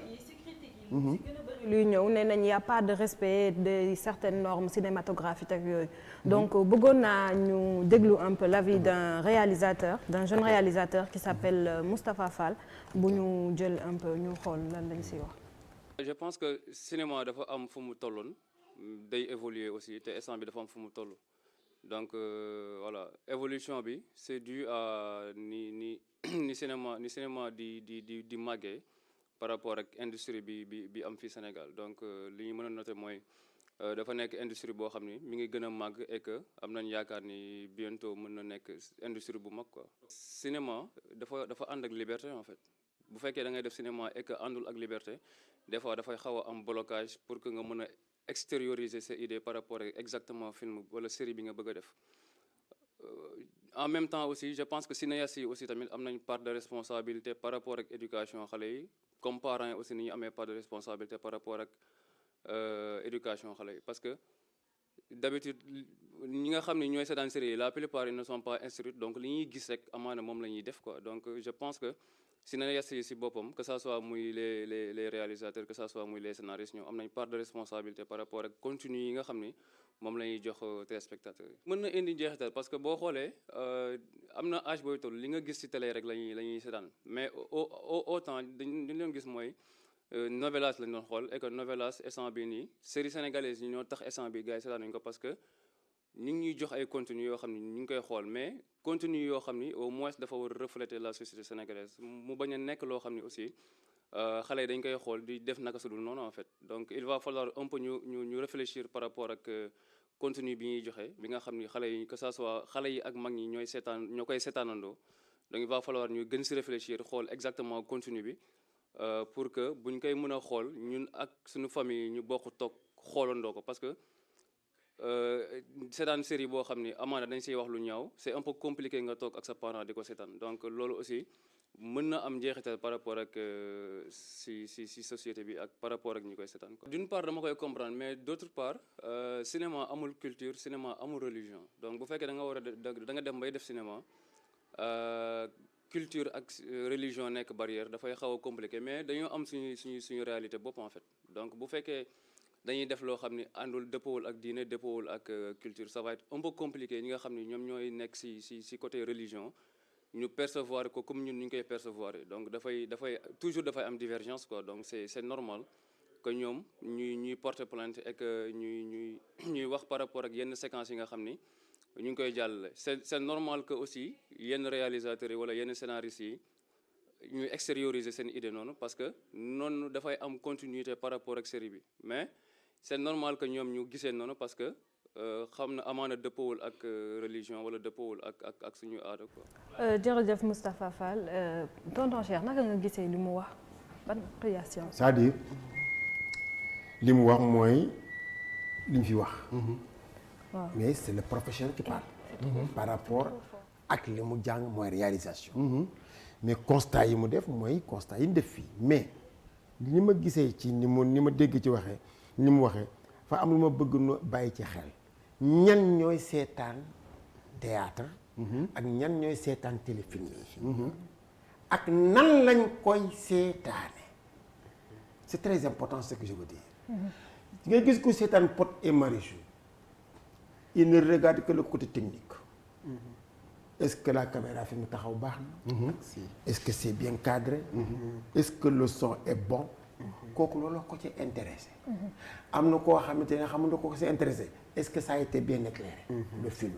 luy ñëw nee nañ y a pas de respect de certaines normes cinématographiques ak yooyu donc bëggoon naa ñu déglu un peu l'avis d'un jeune réalisateur qui s'appelle Moustapha Fall bu ñu jël un peu ñu xool lan lañ siy wax. je pense que cinéma dafa am fu mu tolloon day évoluer aussi te instant bi dafa am fu mu toll donc voilà évolution bi c'est dû à ni cinéma di màggee par rapport ak industrie bi am fii Sénégal donc li ñu mën a noter mooy dafa nekk industrie boo xam ni mi ngi gën a màgg et que am nañ yaakaar ni bientôt mën na nekk industrie bu mag quoi. cinéma dafa ànd ak liberté en fait bu fekkee da ngay def cinéma et que àndul ak liberté des fois dafay xaw a am blocage pour que nga mën a extérioriser ses idées par rapport ak exactement film wala série bi nga bëgg a def. En même temps aussi je pense que cinéastes yi aussi tamit am nañ part de responsabilité par rapport ak éducation xale yi comme parents yi aussi ni ñu amee part de responsabilité par rapport ak éducation xale yi parce que d'habitude ñi nga xam ne ñooy seetaan série yi la plupart ils ne sont pas instruits donc li ñuy gis rek amaana moom la ñuy def quoi donc je pense que cinéastes yi si boppam que ça soit muy les réalisateurs que ça soit muy les scénaristes ñoom am nañ part de responsabilité par rapport ak contenu yi nga xam ni moom la ñuy jox téléspectateurs yi. mën na indi njeexital parce que boo xoolee am na âge booy toll li nga gis si télé rek la ñuy seetaan mais au temps dañu leen gis mooy novelas lañ doon xool et que novelas instant bi nii série sénégalaise yi ñoo tax instant bi gars yi seetaan nañ ko parce que ñu ngi ñuy jox ay contenu yoo xam ni ñu ngi koy xool mais contenu yoo xam ni au moins dafa war a refléter la société sénégalaise mu bañ a nekk loo xam ni aussi xale yi dañ koy xool di def naka su dul noonu en fait donc il va falloir un peu ñu réfléchir par rapport ak contenu bi ñuy joxe bi nga xam ni xale yi que ça soit xale yi ak mag ñi ñoo koy seetaanandoo donc il va falloir ñu gën si réfléchir xool exactement contenu bi pour que buñ koy mën a xool ñun ak suñu famille ñu bokk toog xoolandoo ko parce que seetaan série boo xam ni amaana dañ siy wax lu ñaaw c'est un peu compliqué nga toog ak sa parent di ko seetaan donc loolu aussi mën na am njeexital par rapport ak si société bi ak par rapport ak ñi koy seetaan quoi. D'une part dama koy comprendre mais d'autre part cinéma amul culture cinéma amul religion donc bu fekkee da nga war a da nga dem bay def cinéma culture ak religion nekk barrière dafay xaw a compliqué mais dañoo am suñu réalité bopp en fait donc bu fekkee dañuy def loo xam ni àndul dëppawul ak diine dëppawul ak culture ça va être un peu compliqué ñi nga xam ni ñoom ñooy nekk si côté religion ñu percevoir ko comme ñun ñu koy percevoir donc toujours dafay am divergence quoi donc c'est normal que ñoom ñuy porter plainte et que ñuy wax par rapport ak yenn séquences yi nga xam ni ñu ngi koy jàllale c'est normal que aussi yenn réalisateurs yi wala yenn scénaristes yi ñuy extérioriser seen idée noonu parce que noonu dafay am continuité par rapport ak série bi mais c'est normal que ñoom ñu gisee noonu parce que xam na amaana dëppawul ak religion wala dëppawul ak suñu aada quoi. jërëjëf Moustapha Fall tonton Cheikh naka nga gisee li mu wax ban réaction. c'est-à-dire li mu wax mooy li mu fi wax. waaw mais c'est le professionnel qui parle. par rapport ak li mu jàng mooy réalisation. mais constat yi mu def mooy constat yi mu def fii mais li ma gisee ci ni ma dégg ci waxee ni mu waxee fa am lu ma bëgg no bàyyi ci xel ñan ñooy seetaan théâtre ak ñan ñooy seetaan téléfilm yi ak nan lañ koy seetaane c'est très important ce que je veux dire nga gis ko seetaan Pod et Marichou il ne regarde que le côté technique est-ce que la caméra fi mu taxaw baax na est-ce que c'est bien cadré est-ce que le son est bon kooku loolu ko ci intéressé am na koo xamante ne xamul na ko ci intéressé est-ce que ça a été bien éclairé le film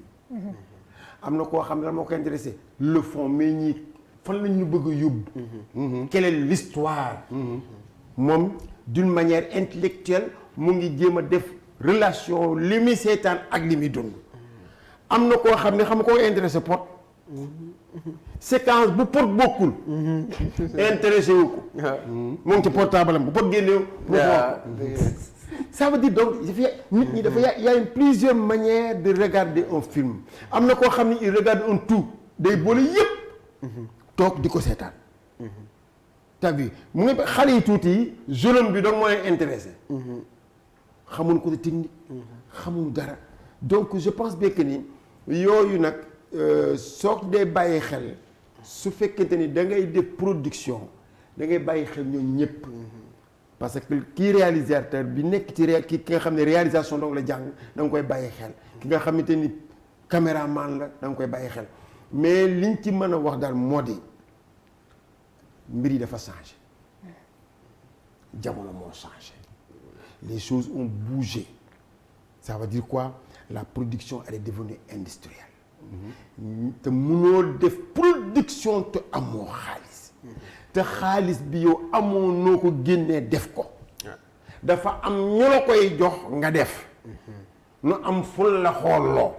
am na koo xam ne moo ko intéressé le fond mais ñii fan lañ ñu bëgg a yóbbu quelle est l'histoire moom d'une manière intellectuelle mu ngi jéem a def relation li muy seetaan ak li muy dund am na koo xam ne xam nga koo intéressé Pod séquence bu Pod bokkul intéressé wu ko mu ngi ci portable am bu Pod génneew mu ça veut dire donc nit ñi dafa y a plusieurs manières de regarder un film am na koo xam ne il regarde un tout day boole yëpp toog di ko seetaan t'as vu mu ngi xale yi tuuti yi jeune bi donc moo leen intéressé xamul côté technique xamul dara donc je pense bien que ni yooyu nag soo dee bàyyi xel su fekkente ni da ngay def production da ngay bàyyi xel ñoom ñëpp parce que kii réalisateur bi nekk ci ki nga xam ne réalisation donc la jàng da nga koy bàyyi xel ki nga xamante ni caméraman la da nga koy bàyyi xel mais liñ ci mën a wax daal moo di mbir yi dafa changé jamono moo changé les choses ont bougé ça veut dire quoi la production elle est devenue industrielle te mënoo def production te amoo xaalis te xaalis bi yow amoo noo ko génnee def ko dafa am ñu la koy jox nga def nu am ful la xooloo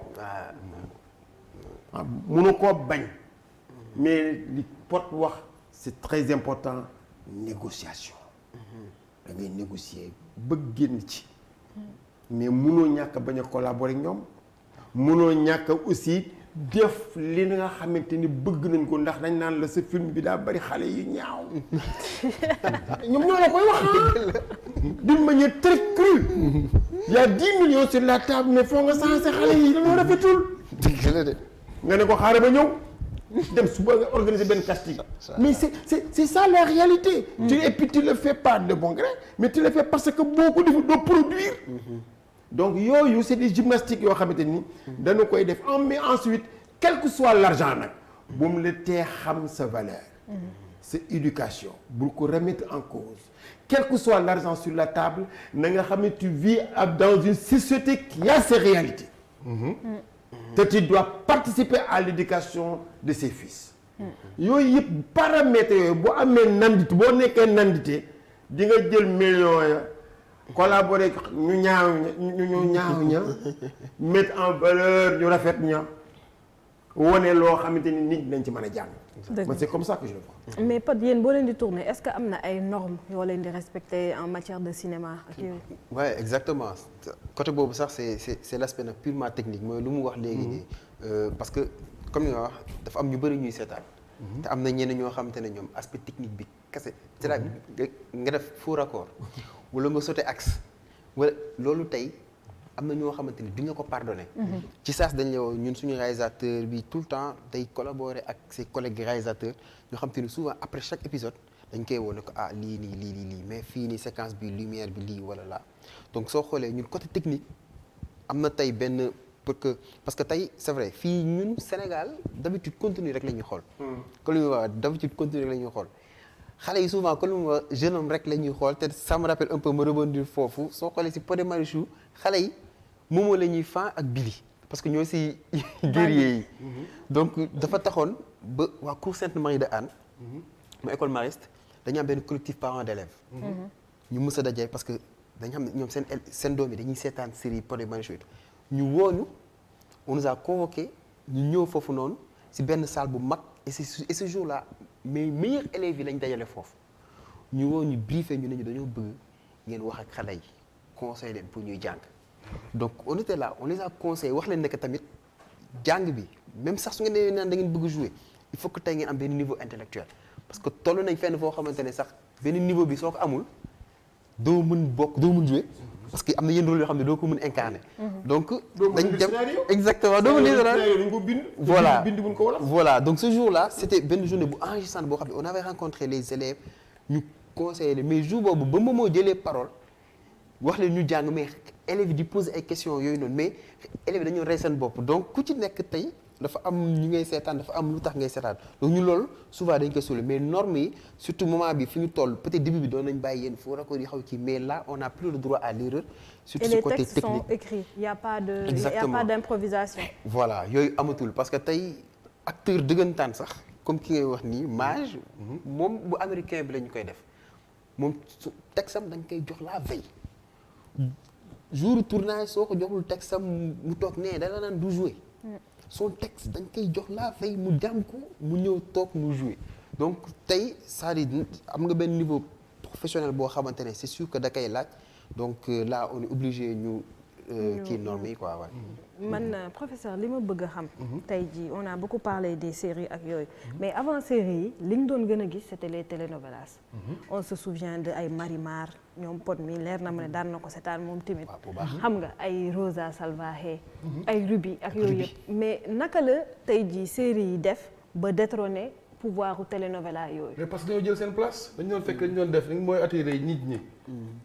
mënu koo bañ mais li Pod wax c'est très important négociation da ngay négocier ba génn ci mais mënoo ñàkk bañ a collaborer ak ñoom mënoo ñàkk aussi def li nga xamante ni bëgg nañ ko ndax dañ naan la sa film bi daa bari xale yu ñaaw ñoom ñoo la koy wax d'une manière très crue il y a 10 millions sur la table mais foo nga sensé xale yi dañoo rafetul nga ne ko xaaral ba ñëw dem suba nga organiser benn casting mais c'est ça la réalité. Et puis tu le fais pas de bon gré mais tu le fais parce que boo ko defee doo produire. donc yooyu c'est des gymnastiques yoo xamante ni dañu koy def mais ensuite quel que soit l'argent nag bu mu la tee xam sa valeur. sa éducation bul ko remettre en cause quel que soit l'argent sur la table na nga xam ne tu vis dans une société qui a ses réalités. te tu dois participer à l'éducation de ses fils. yooyu yëpp paramètres yooyu boo amee nandite boo nekkee nandite di nga jël millions ya collaborer ñu ñaaw ña mettre en valeur ñu rafet ña wone loo xamante ni nit nañ ci mën a jàng. man c'est comme ça que je le vois. mais Pod yéen boo leen di tourner est-ce que am na ay normes yoo leen di respecter en matière de cinéma ak yooyu. ouais exactement côté boobu sax c'est l'aspect nag purement technique mooy lu mu wax léegi nii parce que comme ni nga wax dafa am ñu bëri ñuy seetaan. te am na ñenn ñoo xamante ne ñoom aspect technique bi kese. c'est-à-dire nga def faux raccord wala nga sauter axe wala loolu tey. am na ñoo xamante ni duñ la ko pardonner. ci saas dañ la ñun suñu réalisateur bi tout le temps day collaborer ak ses collègues réalisateurs ñoo xamante ni souvent après chaque épisode dañ koy wone ko lii mais fii nii séquence bi lumière bi lii wala là donc soo xoolee ñun côté technique am na tey benn parce que tey c'est vrai fii ñun Sénégal d'habitude contenu rek la ñuy xool. comme li muy wax d'habitude contenu rek la ñuy xool. xale yi souvent comme li mu wax jeune homme rek la ñuy xool te ça me rappelle un peu me rebondir foofu soo xoolee si Pod et Marichou xale yi moomoo la ñuy fan ak Billy parce que ñoo si guerrier yi donc dafa taxoon ba waa cours Sainte-Marie de Anne mu école mariste dañu am benn collectif parents d'élèves ñu mës a dajee parce que dañu xam ne ñoom seen doom yi dañuy seetaan série Pod et Marichou ñu wooñu on nous a convoqué ñu ñëw foofu noonu si benn salle bu mag et ce jour là mais meilleurs élèves yi lañ dajale foofu ñu woo ñu briefé ñu ne ñu dañoo bëgg ngeen wax ak xale yi conseil leen pour ñuy jàng donc on était là on les a conseillé wax leen ne que tamit jàng bi même sax su ngeen nee naan da ngeen bëgg jouer il faut que tey ngeen am benn niveau intellectuel parce que toll nañ fenn foo xamante ne sax benn niveau bi soo ko amul doo mën jouer parce que am na yenn rôle yoo xam ne doo ko mën incarner. donc dañ dem exactement doo mën voilà donc ce jour là c'était benn journée bu enrichissante boo xam ne on avait rencontré les élèves ñu conseillé leen mais jour boobu ba moo jëlee parole wax leen ñu jàng mais élèves yi di poser ay questions yooyu noonu mais élèves yi dañoo rey seen bopp donc ku ci nekk tey dafa am ñu ngay seetaan dafa am lu tax ngay seetaan donc ñu loolu souvent dañ koy soulever mais normes yi surtout moment bi fi ñu toll peut-être début bi doon nañ bàyyi yéen foo raccord yi xaw ci mais là on a plus le droit à l'erreur surtout ce côté technique. Et les textes sont écrits, il y a pas d'improvisation. voilà yooyu amatul parce que tey acteur dëggantaan sax comme ki ngay wax nii Mage moom bu américain bi la ñu koy def moom texte am dañ koy jox la veille jour tournage soo ko joxul texte am mu toog nee dana naan du jouer son texte dañ koy jox la veille mu jàng ko mu ñëw toog mu jouer donc tey c'est-à-dire am nga benn niveau professionnel boo xamante ne c'est sûr que da koy laaj donc là on est obligé ñu kii normes yi quoi waaye. man professeur li ma bëgg a xam. tey jii on a beaucoup parlé des séries ak yooyu. mais avant séries yi li ñu doon gën a gis c'était les télénovelas. on se souvient de ay Marimar ñoom Pod mi leer na ma ne daan na ko seetaan moom tamit. xam nga ay Rosa Salvaje. ay Ruby ak yooyu yëpp. mais naka la tey jii séries yi def ba détrôner pouvoiru télénovela yooyu. mais parce que dañoo jël seen place dañu doon fekk dañu doon def mooy attirer nit ñi.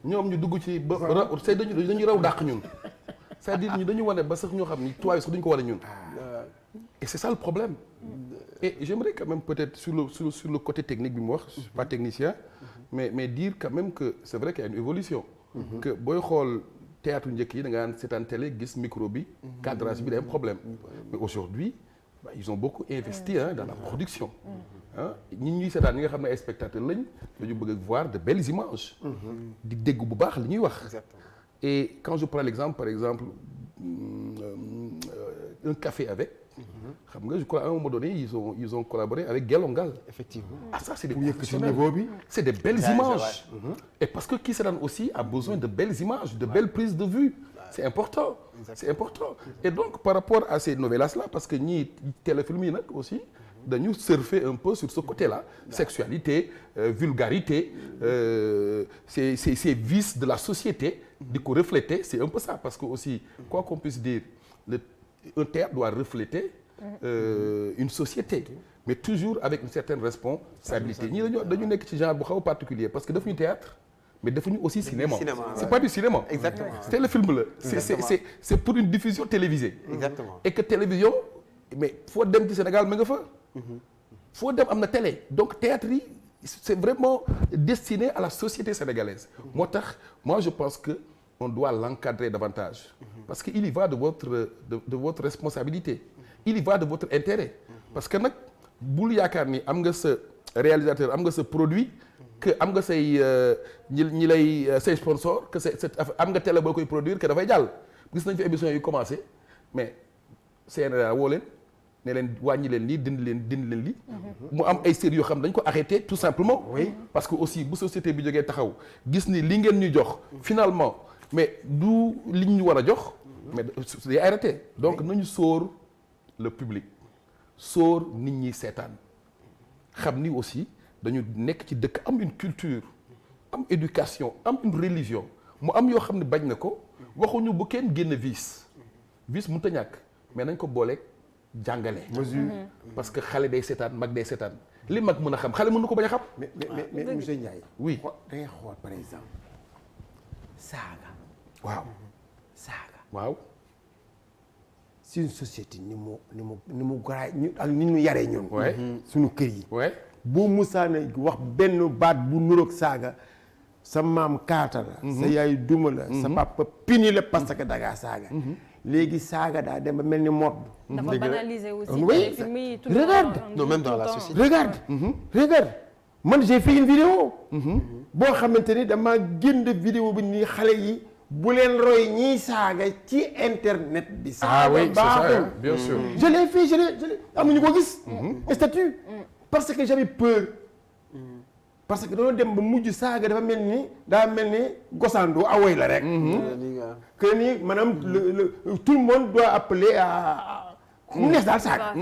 ñoom ñu dugg ci ba dañu raw dàq ñun. c'est-à-dire ñu dañu wane ba sax ñoo xam ni tubaab yi sax duñu ko wane ñun. et c'est ça le problème. et j'aimerais quand même peut-être sur le côté technique bi mu wax. je suis pas technicien. mais dire quand même que c'est vrai qu'il y a une évolution. que booy xool théâtre njëkk yi da nga naan seetaan télé gis micro bi. cadrage bi day am problème. mais aujourd'hui ils ont beaucoup investi dans la production. ñi ñuy seetaan ñi nga xam ne ay spectateurs lañ dañu bëgg voir de belles images. di dégg bu baax li ñuy wax. et quand je prends l'exemple par exemple un café avec. xam nga je crois à un moment donné ils ont collaboré avec Gelongal. effectivement ça c'est des niveau bi c'est des belles images. et parce que qui seetaan aussi a besoin de belles images de belles prises de vue. c'est important. c'est important et donc par rapport à ces novelas là parce que ñii téléfilm yi nag aussi. dañu surfer un peu sur ce côté-là sexualité vulgarité ces vices de la société di ko refléter c'est un peu ça parce que aussi quoi qu'on puisse dire un théâtre doit refléter une société mais toujours avec une certaine responsabilité ñii dañu nekk ci genre bu xaw a particulier parce que defuñu théâtre mais defuñu aussi cinéma c'est pas du cinéma exactement téléfilm la c'est pour une diffusion télévisée exactement et que télévision mais foo dem ci Sénégal ma nga fa foo dem am na télé donc théâtre yi c'est vraiment destiné à la société sénégalaise moo tax moi je pense que on doit l'encadrer davantage parce que il y va de votre responsabilité il y va de votre intérêt parce que nag bul yaakaar ni am nga sa réalisateur am nga sa produit que am nga say ñi lay say sponsor que am nga télé boo koy produire que dafay jàll gis nañ fi émission yu commencé mais CNRA woo leen ne leen wàññi leen lii dindi leen lii mu am ay séries yoo xam dañ ko arrêté tout simplement parce que aussi bu société bi jógee taxaw gis ni li ngeen ñu jox finalement mais du li ñu war a jox mais day arrêté donc nañu sóor le public sóor nit ñi seetaan xam ni aussi dañu nekk ci dëkk am une culture am éducation am une religion mu am yoo xam ne bañ na ko waxuñu bu kenn génn vice mënut a ñàkk mais nañ ko booleeg jàngale mesure parce que xale day seetaan mag day seetaan li mag mën a xam xale mën na ko bañ a xam mais monsieur Ndiaye oui da ngay xool par exemple saaga waaw c'est une société ni mu garaay ñu ak ni ñu yaree ñun suñu kër yi boo musaana wax benn baat bu nuroog saaga sa maam kaata la sa yaay duma la sa papa pini la parce que dangaa saaga léegi saaga daa dem ba mel ni mode dafa banaliser aussi téléfilm yi regarde non même dans la société regarde man j'ai fait une vidéo boo xamante ni dama génn vidéo bi nii xale yi bu leen roy ñiy saaga ci internet bi saaga baaxul bien sûr je l'ai fait je l'ai amuñu ko gis statut parce que j'avais peur parce que dañoo dem ba mujj saaga dafa mel ni gosandu awoy la rek que ni maanaam tout le monde doit appeler à mu neex daal saaga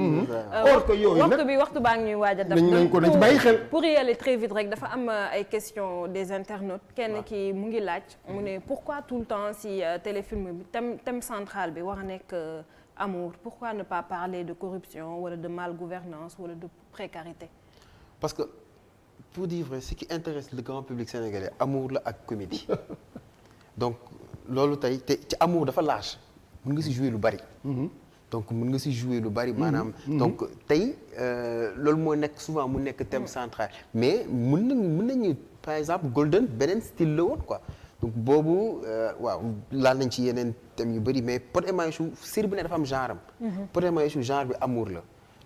or que yooyu nag waxtu baa ngi ñuy waaj a def nañ ko ci bàyyi xel pour y aller très vite rek dafa am ay questions des internautes kenn ki mu ngi laaj mu ne pourquoi tout le temps si téléfilm bi thème central bi war a nekk amour pourquoi ne pas parler de corruption wala de malgouvernance wala de précarité parce que pour dire vrai ce qui intéresse le grand public sénégalais amour la ak comédie donc loolu tey te ci amour dafa large mën nga si jouer lu bari donc mën nga si jouer lu bari maanaam donc tey loolu moo nekk souvent mu nekk thème central mais mën nañu par exemple Golden beneen style la woon quoi donc boobu waaw laal nañ ci yeneen thèmes yu bari mais Pod et Marichou série bu ne dafa am genre am Pod et Marichou genre bi amour la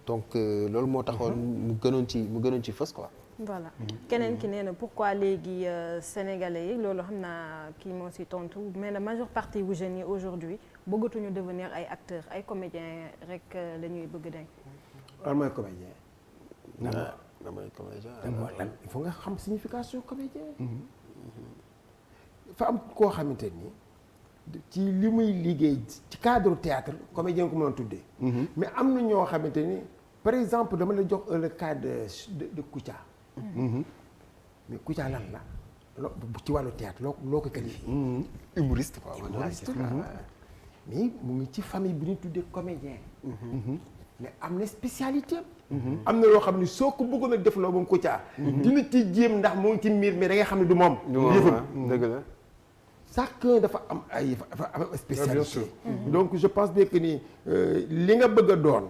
donc loolu moo taxoon mu gënoon ci fës quoi voilà keneen ki nee na pourquoi léegi sénégalais yi loolu xam naa kii moo si tontu mais la majeure partie bu jeunes yi aujourd'hui bëggatuñu devenir ay acteurs ay comédiens rek la ñuy bëgg denk lan mooy comédien damay comédien lan il faut nga xam signification comédien dafa am koo xamante ni ci li muy liggéey ci cadre théâtre comédien ko mën a tuddee mais am na ñoo xamante ni par exemple dama la jox le cas de Kouthia mais Kouthia lan la ci wàllu théâtre loo ko qualifié humoriste quoi mais mu ngi ci famille bu ñu tuddee comédien mais am na spécialité am na loo xam ne soo ko bëggoon a def loo moom Kouthia dina ci jéem ndax moo ngi ci miir mais da ngay xam ne du moom yëfam dëgg la chacun dafa am ay spécialité donc je pense bien que ni li nga bëgg a doon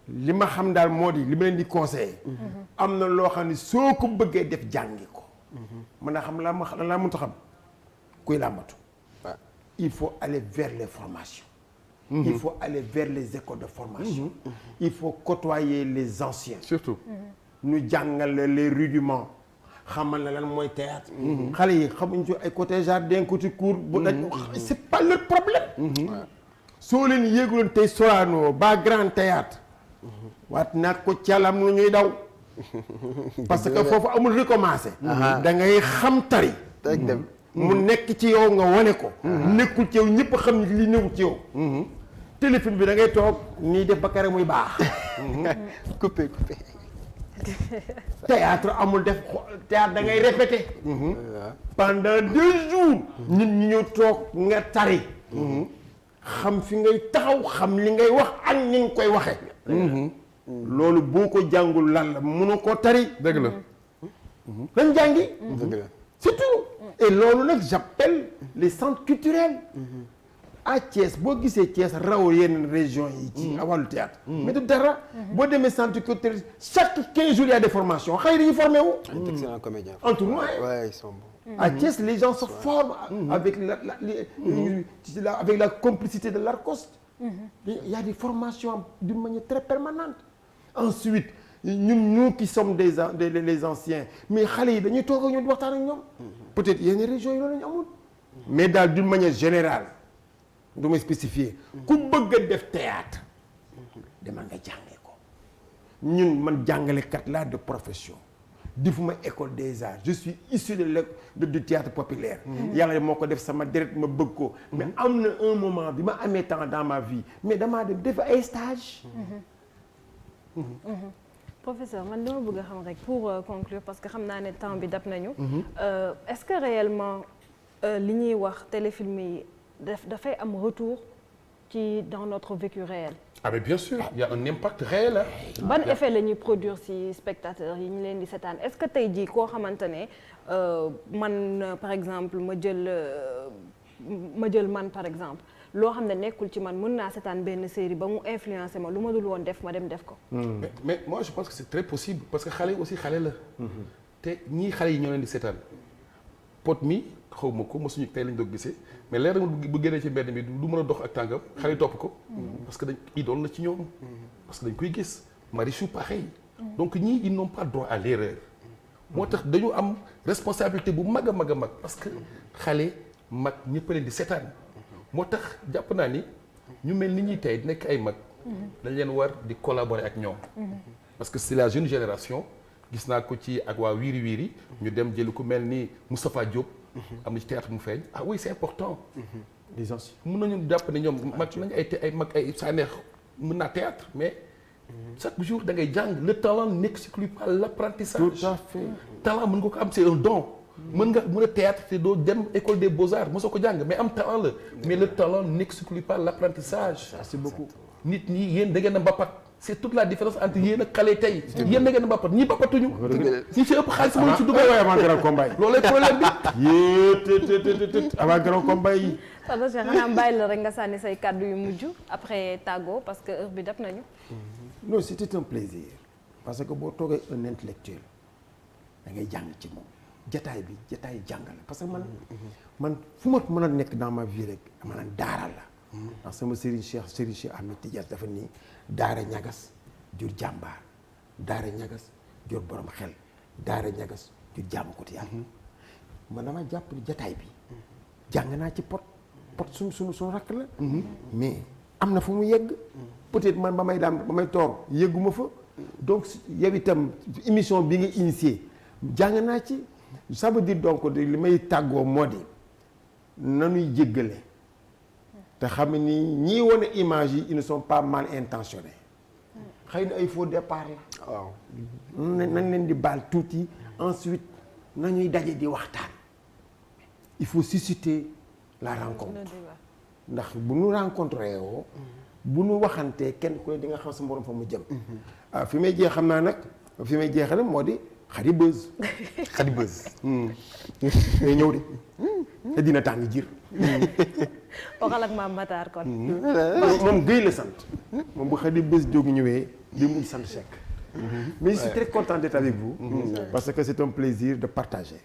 li ma xam daal moo di li ma leen di conseiller am na loo xam ne soo ko bëggee def jàngi ko mën a xam laa mënta xam kuy làmbatu il faut aller vers les formations il faut aller vers les écoles de formation il faut côtoyer les anciens surtout ñu jàngal les rudiments xamal na lan mooy théâtre xale yi xamuñ ci ay côté jardin côté cour bu daj c'est pas leur problème soo leen yéeguloon tey Sorano ba grand théâtre waat naat ko calam lu ñuy daw parce que foofu amul recommencer da ngay xam tari dem mu nekk ci yow nga wane ko nekkul ci yow ñëpp xam ni li newul ci yow téléfilm bi da ngay toog nii def ba kare muy baax coupé théâtre amul def théâtre da ngay répéter pendant 2 jours nit ñi ñëw toog nga tari xam fi ngay taxaw xam li ngay wax ak ni nga koy waxe loolu boo ko jàngul lan la mënoo koo tari. dëgg la. dañ jàngi. dëgg la. c'est tout. et loolu nag j'appelle les centres culturels. à Thiès boo gisee Thiès raw yenn région yi ci wàllu théâtre mais du dara. boo demee centre culturel chaque 15 jours il y a des formations xëy dañuy formé wu. un excellent comédien. en tournoi. Ouais, ils sont bons. À Thiès les gens se forment avec avec la complicité de l'ARCOST. Il y a des formations d'une manière très permanente. Ensuite nous qui sommes les anciens mais xale yi dañuy toog ak ñoom di waxtaan ak ñoom. peut-être yenn régions yi loolu la ñu amul. mais daal d'une manière générale du may spécifier ku bëgg a def théâtre dama nga jàngee ko ñun man jàngalekat laa de profession. defuma école des arts je suis issu du théâtre populaire. yàlla moo ko def sama deret ma bëgg ko. mais am na un moment bi ma amee temps dans ma vie mais damaa dem def ay stage. Professeur man li ma bëgg a xam rek pour conclure parce que xam naa ne temps bi dab nañu. est-ce que réellement li ñuy wax téléfilm yi dafay am retour ci dans notre vécu réel. ah mais bien sûr il y a un impact réel. ban effet la ñuy produire ci spectateurs yi ñu leen di seetaan est-ce que tey jii koo xamante ne man par exemple ma jël man par exemple loo xam ne nekkul ci man mën naa seetaan benn série ba mu influencer ma lu ma dul woon def ma dem def ko. mais moi je pense que c'est très possible parce que xale yi aussi xale la. te ñii xale yi ñoo leen di seetaan pot mi xaw ma ko mosuñu tey lañ doog gisee mais leer na bu génnee ci mbedd mi du mën a dox ak tàngam xale yi topp ko. parce que dañ idole la ci ñoom. parce que dañ koy gis Marichou pareil. donc ñii ils n'ont pas droit à l'erreur. moo tax dañu am responsabilité bu mag a mag a mag parce que xale mag ñëpp leen di seetaan. moo tax jàpp naa ni ñu mel ni ñuy tey nekk ay mag. dañ leen war di collaborer ak ñoom. parce que c'est la jeune génération gis naa ko ci ak waa Wiri Wiri ñu dem jëli ku mel ni Moustapha Diop. am na ci théâtre mu feeñ ah oui c'est important. disons mën nañu jàpp ne ñoom mag nañu ay mag ay sànneex mën naa théâtre mais chaque jour da ngay jàng le talent n'exclut pas l'apprentissage. tout à fait. talent mën nga ko am c'est un don. mën a théâtre te doo dem école des beaux-arts mosoo ko jàng mais am talent la mais le talent n'exclut pas l'apprentissage. merci beaucoup. nit ñi yéen da ngeen a mbappat c'est toute la différence entre yéen ak xale tey. yéen da ngeen a mbappat ñi mbappatuñu. ñi ci ëpp xaalis mooy ci dugal. avant grand combat yi. loolay problème bi. yéen avant grand combat yi. Papa Cheikh xanaa bàyyi la rek nga sànni say kàddu yu mujj après tàggoo parce que heure bi dab nañu. non c'était un plaisir parce que boo toogee un intellectuel da ngay jàng ci moom. jataay bi jataay jàngale parce que man fu ma mën a nekk dans ma vie rek dama naan daara la. ndax sama Serigne Cheikh Ahmed Tidiane dafa nii daara ñagas jur jàmbaar daara ñagas jur borom xel daara ñagas jur jaamu ko yàlla. man dama jàpp ni jataay bi jàng naa ci pot suñu rakk la. mais am na fu mu yegg. peut-être man ba may toor yegguma fa. donc yow itam émission bi nga initié jàng naa ci. ça veut dire donc li may tàggoo moo di nanuy jéggale te xam ni ñii wane image yi ils ne sont pas mal intentionnés xëy na ay faux départ la. waaw nañ leen di baal tuuti ensuite nañuy daje di waxtaan. il faut susciter la rencontre ndax bu ñu rencontré woo bu ñu waxantee kenn ku ne di nga xam sa morom fa mu jëm. fi may jeex xam naa nag fi may jeexale moo di. Khady Beuz. Khady Beuz. day ñëw de. te dina tàng jir. waxal ak maam Matar kon. moom Guèye la sant. moom bu Khady Beuz jóg ñëwee di mu sant Seck. mais je suis très content d'être avec vous. parce que c'est un plaisir de partager.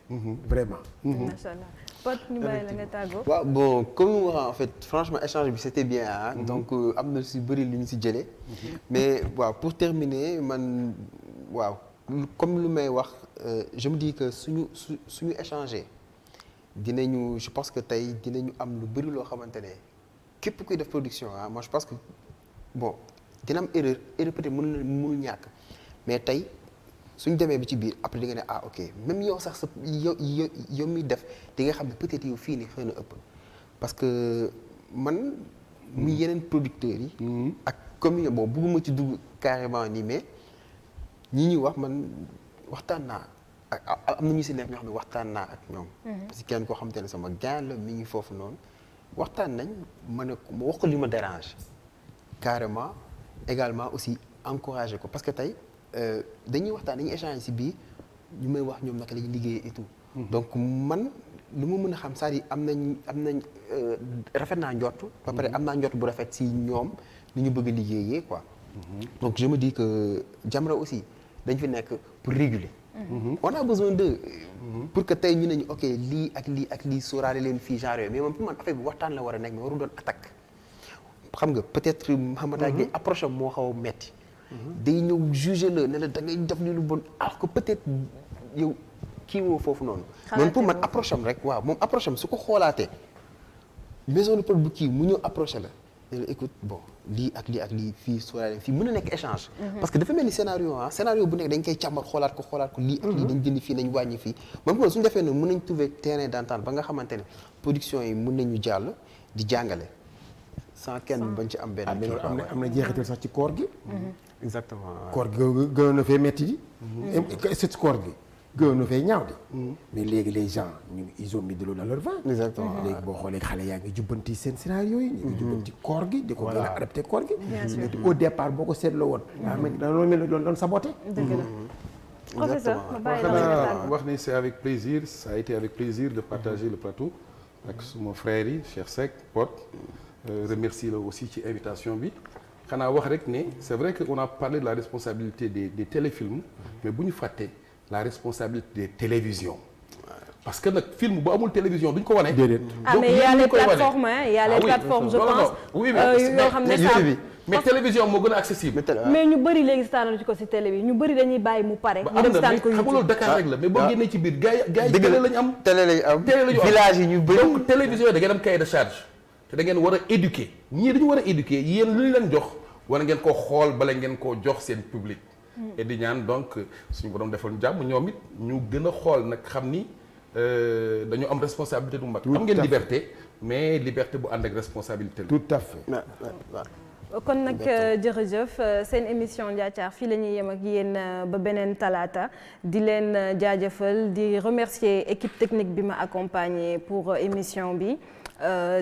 vraiment. macha allah Pod ñu bàyyi la nga tàggoo. waaw bon comme en fait franchement échange bi c'était bien ah. donc am na si bëri lu ñu si jëlee. mais waaw pour terminer man waaw. comme lu may wax je me dis que suñu échanger dinañu je pense que tey dinañu am lu bëri loo xamante ne képp kuy def production ah moi je pense que bon dina am erreur peut-être mënul ñàkk mais tey suñ demee bi ci biir après di nga ne ah ok même yow sax sa yow mi def di nga xam ne peut-être yow fii nii xëy na ëpp parce que man muy yeneen producteurs yi ak comme bon bëgguma ci dugg carrément nii mais ñi ñuy wax man waxtaan naa ak am na ñu si nekk ñoo xam ne waxtaan naa ak ñoom. parce que kenn koo xamante ne sama gain la mi ngi foofu noonu waxtaan nañ ma wax ko li ma dérange carrément également aussi encourager ko parce que tey dañuy waxtaan dañuy échanger ci biir ñu may wax ñoom naka la ñuy liggéey et tout. donc man lu ma mën a xam c'est-à-dire am nañ rafet naa njort. ba pare am naa njort bu rafet ci ñoom ni ñu bëgg a liggéeyee quoi. donc je me dis que Jamra aussi dañ fi nekk pour réguler. on a besoin d'eux pour que tey ñu ne ñu ok lii ak lii sóoraale leen fii genre yooyu mais moom pour man affaire bi waxtaan la war a nekk mais waru doon attaque. xam nga peut-être Mouhamed ak approche am moo xaw a metti day ñëw juger la ne la da ngay def ni lu bon alors que peut-être yow kii woo foofu noonu. noonu pour man approche am rek waaw moom approche am su ko xoolaatee maison de prod bu kii mu ñëw approché la ne la écoute bon lii ak lii fii sóoraale fii mën na nekk échange. parce que dafa mel ni scénario bu nekk dañ koy càmbar xoolaat ko lii ak lii dañ jënd fii nañ wàññi fii moom ko suñu defee noonu mën nañ trouver terrain d'entente ba nga xamante ne production yi mën nañu jàll di jàngale sans kenn bañ ci am benn. am na jeexital sax ci koor gi. exactement koor gi gënoon na fee metti di. ci koor gi gënoon na fee ñaaw di. mais léegi les gens ils ont mis de l'eau dans leur vin. exactement léegi boo xoolee xale yaa ngi jubbanti seen scénario yi. ñu ngi jubbanti koor gi di ko gën a adapté koor gi. au départ boo ko seetloo woon. daa mel ni doon saboté. dëgg la professeur ma bàyyi xanaa wax ni c'est avec plaisir ça a été avec plaisir de partager le plateau ak suma frères yi Cheikh Seck Pod. remercier la aussi ci invitation bi xanaa wax rek ne c'est vrai que on a parlé de la responsabilité des téléfilms mais bu ñu fàtte la responsabilité des télévisions parce que nag film bu amul télévision duñ ko wane. déedéet mais il y a les plateformes il y a les plateformes je pense. oui yoo xam ne ça mais télévision moo gën a accessible. mais ñu bëri léegi seetaan ci ko ci télé bi ñu bëri dañuy bàyyi mu pare. ñu dem seetaan ko YouTube xam nga loolu Dakar rek la mais boo génnee ci biir gars yi télé lañu am. télé lañu am village yi ñu bëri donc télévision yi da ngeen am cahier de charge. te da ngeen war a éduquer ñii dañu war a éduquer yéen lu ñu leen jox war ngeen koo xool bala ngeen koo jox seen public. et di ñaan donc suñu borom defal jàmm ñoom it ñu gën a xool nag xam ni dañu am responsabilité bu mag. am ngeen liberté mais liberté bu ànd ak responsabilité la. tout à fait. kon nag jërëjëf seen émission Ndiathiar fii la ñuy yem ak yéen ba beneen talaata di leen jaajëfal di remercier équipe technique bi ma accompagné pour émission bi.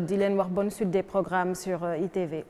di leen wax bonne suite des programmes sur ITV.